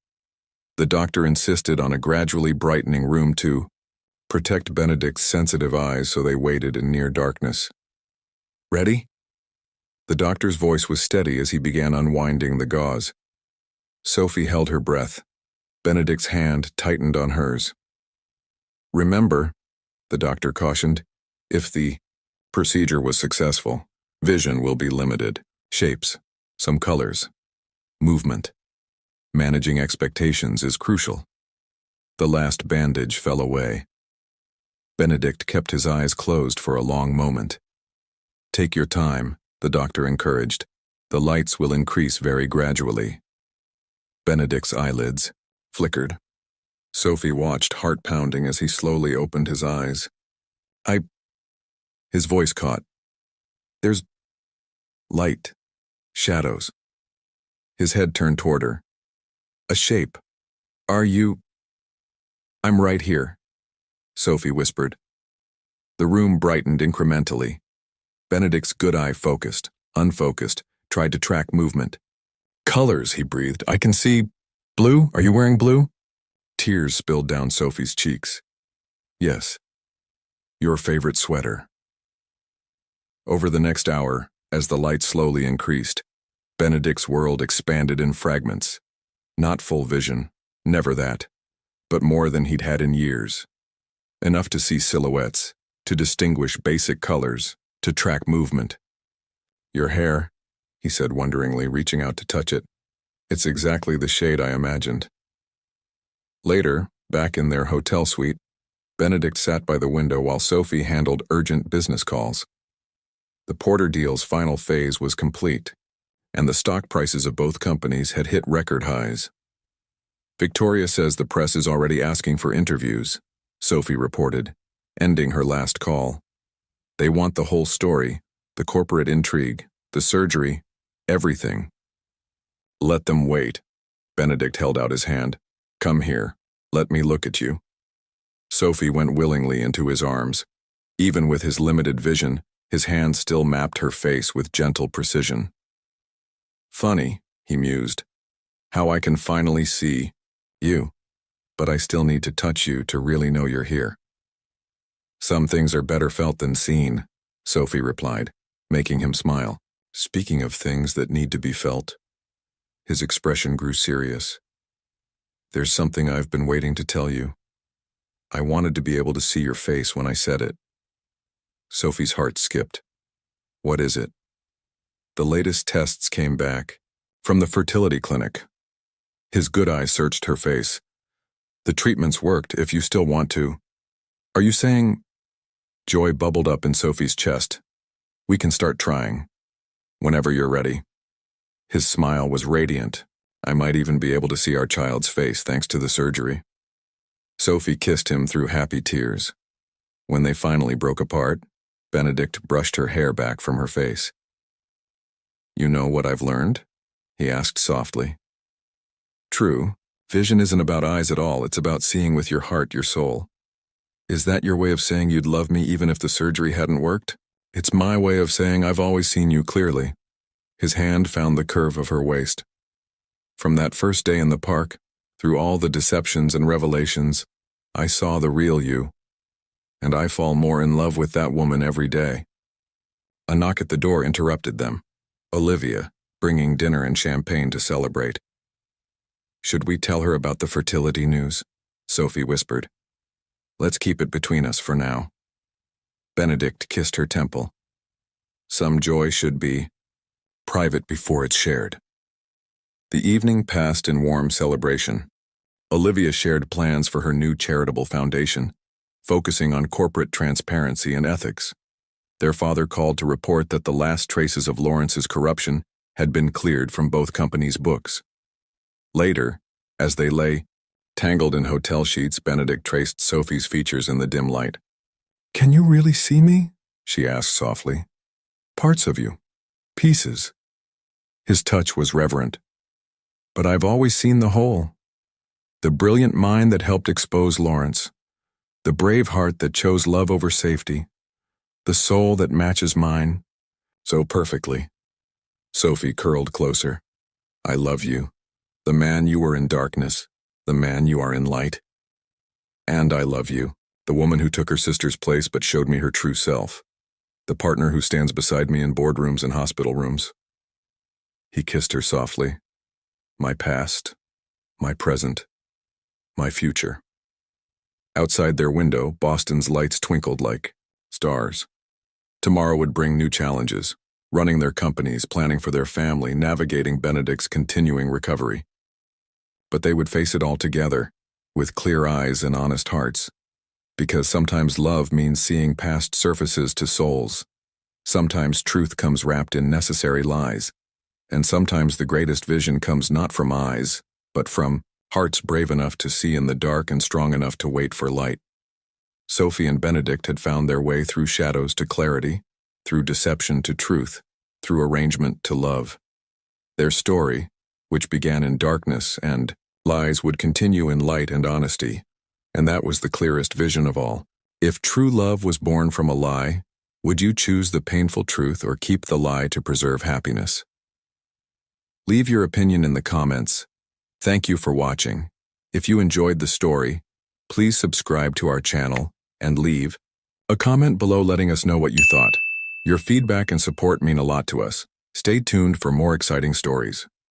The doctor insisted on a gradually brightening room to protect Benedict's sensitive eyes, so they waited in near darkness. Ready? The doctor's voice was steady as he began unwinding the gauze. Sophie held her breath. Benedict's hand tightened on hers. Remember, the doctor cautioned, if the procedure was successful, vision will be limited. Shapes, some colors, movement. Managing expectations is crucial. The last bandage fell away. Benedict kept his eyes closed for a long moment. Take your time, the doctor encouraged. The lights will increase very gradually. Benedict's eyelids flickered. Sophie watched, heart pounding, as he slowly opened his eyes. His voice caught. There's light, shadows. His head turned toward her. A shape. Are you? I'm right here, Sophie whispered. The room brightened incrementally. Benedict's good eye focused, unfocused, tried to track movement. Colors, he breathed. I can see. Blue? Are you wearing blue? Tears spilled down Sophie's cheeks. Yes. Your favorite sweater. Over the next hour, as the light slowly increased, Benedict's world expanded in fragments. Not full vision, never that, but more than he'd had in years. Enough to see silhouettes, to distinguish basic colors, to track movement. Your hair, he said wonderingly, reaching out to touch it. It's exactly the shade I imagined. Later, back in their hotel suite, Benedict sat by the window while Sophie handled urgent business calls. The Porter deal's final phase was complete, and the stock prices of both companies had hit record highs. Victoria says the press is already asking for interviews, Sophie reported, ending her last call. They want the whole story, the corporate intrigue, the surgery, everything. Let them wait. Benedict held out his hand. Come here. Let me look at you. Sophie went willingly into his arms. Even with his limited vision, his hand still mapped her face with gentle precision. Funny, he mused, how I can finally see you, but I still need to touch you to really know you're here. Some things are better felt than seen, Sophie replied, making him smile. Speaking of things that need to be felt. His expression grew serious. There's something I've been waiting to tell you. I wanted to be able to see your face when I said it. Sophie's heart skipped. What is it? The latest tests came back. From the fertility clinic. His good eye searched her face. The treatments worked, if you still want to. Are you saying? Joy bubbled up in Sophie's chest. We can start trying. Whenever you're ready. His smile was radiant. I might even be able to see our child's face thanks to the surgery. Sophie kissed him through happy tears. When they finally broke apart, Benedict brushed her hair back from her face. You know what I've learned? He asked softly. True, vision isn't about eyes at all, it's about seeing with your heart, your soul. Is that your way of saying you'd love me even if the surgery hadn't worked? It's my way of saying I've always seen you clearly. His hand found the curve of her waist. From that first day in the park, through all the deceptions and revelations, I saw the real you. And I fall more in love with that woman every day. A knock at the door interrupted them. Olivia, bringing dinner and champagne to celebrate. Should we tell her about the fertility news? Sophie whispered. Let's keep it between us for now. Benedict kissed her temple. Some joy should be private before it's shared. The evening passed in warm celebration. Olivia shared plans for her new charitable foundation, focusing on corporate transparency and ethics. Their father called to report that the last traces of Lawrence's corruption had been cleared from both companies' books. Later, as they lay, tangled in hotel sheets, Benedict traced Sophie's features in the dim light. Can you really see me? She asked softly. Parts of you. Pieces. His touch was reverent. But I've always seen the whole. The brilliant mind that helped expose Lawrence. The brave heart that chose love over safety. The soul that matches mine. So perfectly. Sophie curled closer. I love you. The man you were in darkness. The man you are in light. And I love you. The woman who took her sister's place but showed me her true self. The partner who stands beside me in boardrooms and hospital rooms. He kissed her softly. My past, my present, my future. Outside their window, Boston's lights twinkled like stars. Tomorrow would bring new challenges, running their companies, planning for their family, navigating Benedict's continuing recovery. But they would face it all together, with clear eyes and honest hearts. Because sometimes love means seeing past surfaces to souls. Sometimes truth comes wrapped in necessary lies. And sometimes the greatest vision comes not from eyes, but from hearts brave enough to see in the dark and strong enough to wait for light. Sophie and Benedict had found their way through shadows to clarity, through deception to truth, through arrangement to love. Their story, which began in darkness and lies, would continue in light and honesty, and that was the clearest vision of all. If true love was born from a lie, would you choose the painful truth or keep the lie to preserve happiness? Leave your opinion in the comments. Thank you for watching. If you enjoyed the story, please subscribe to our channel and leave a comment below letting us know what you thought. Your feedback and support mean a lot to us. Stay tuned for more exciting stories.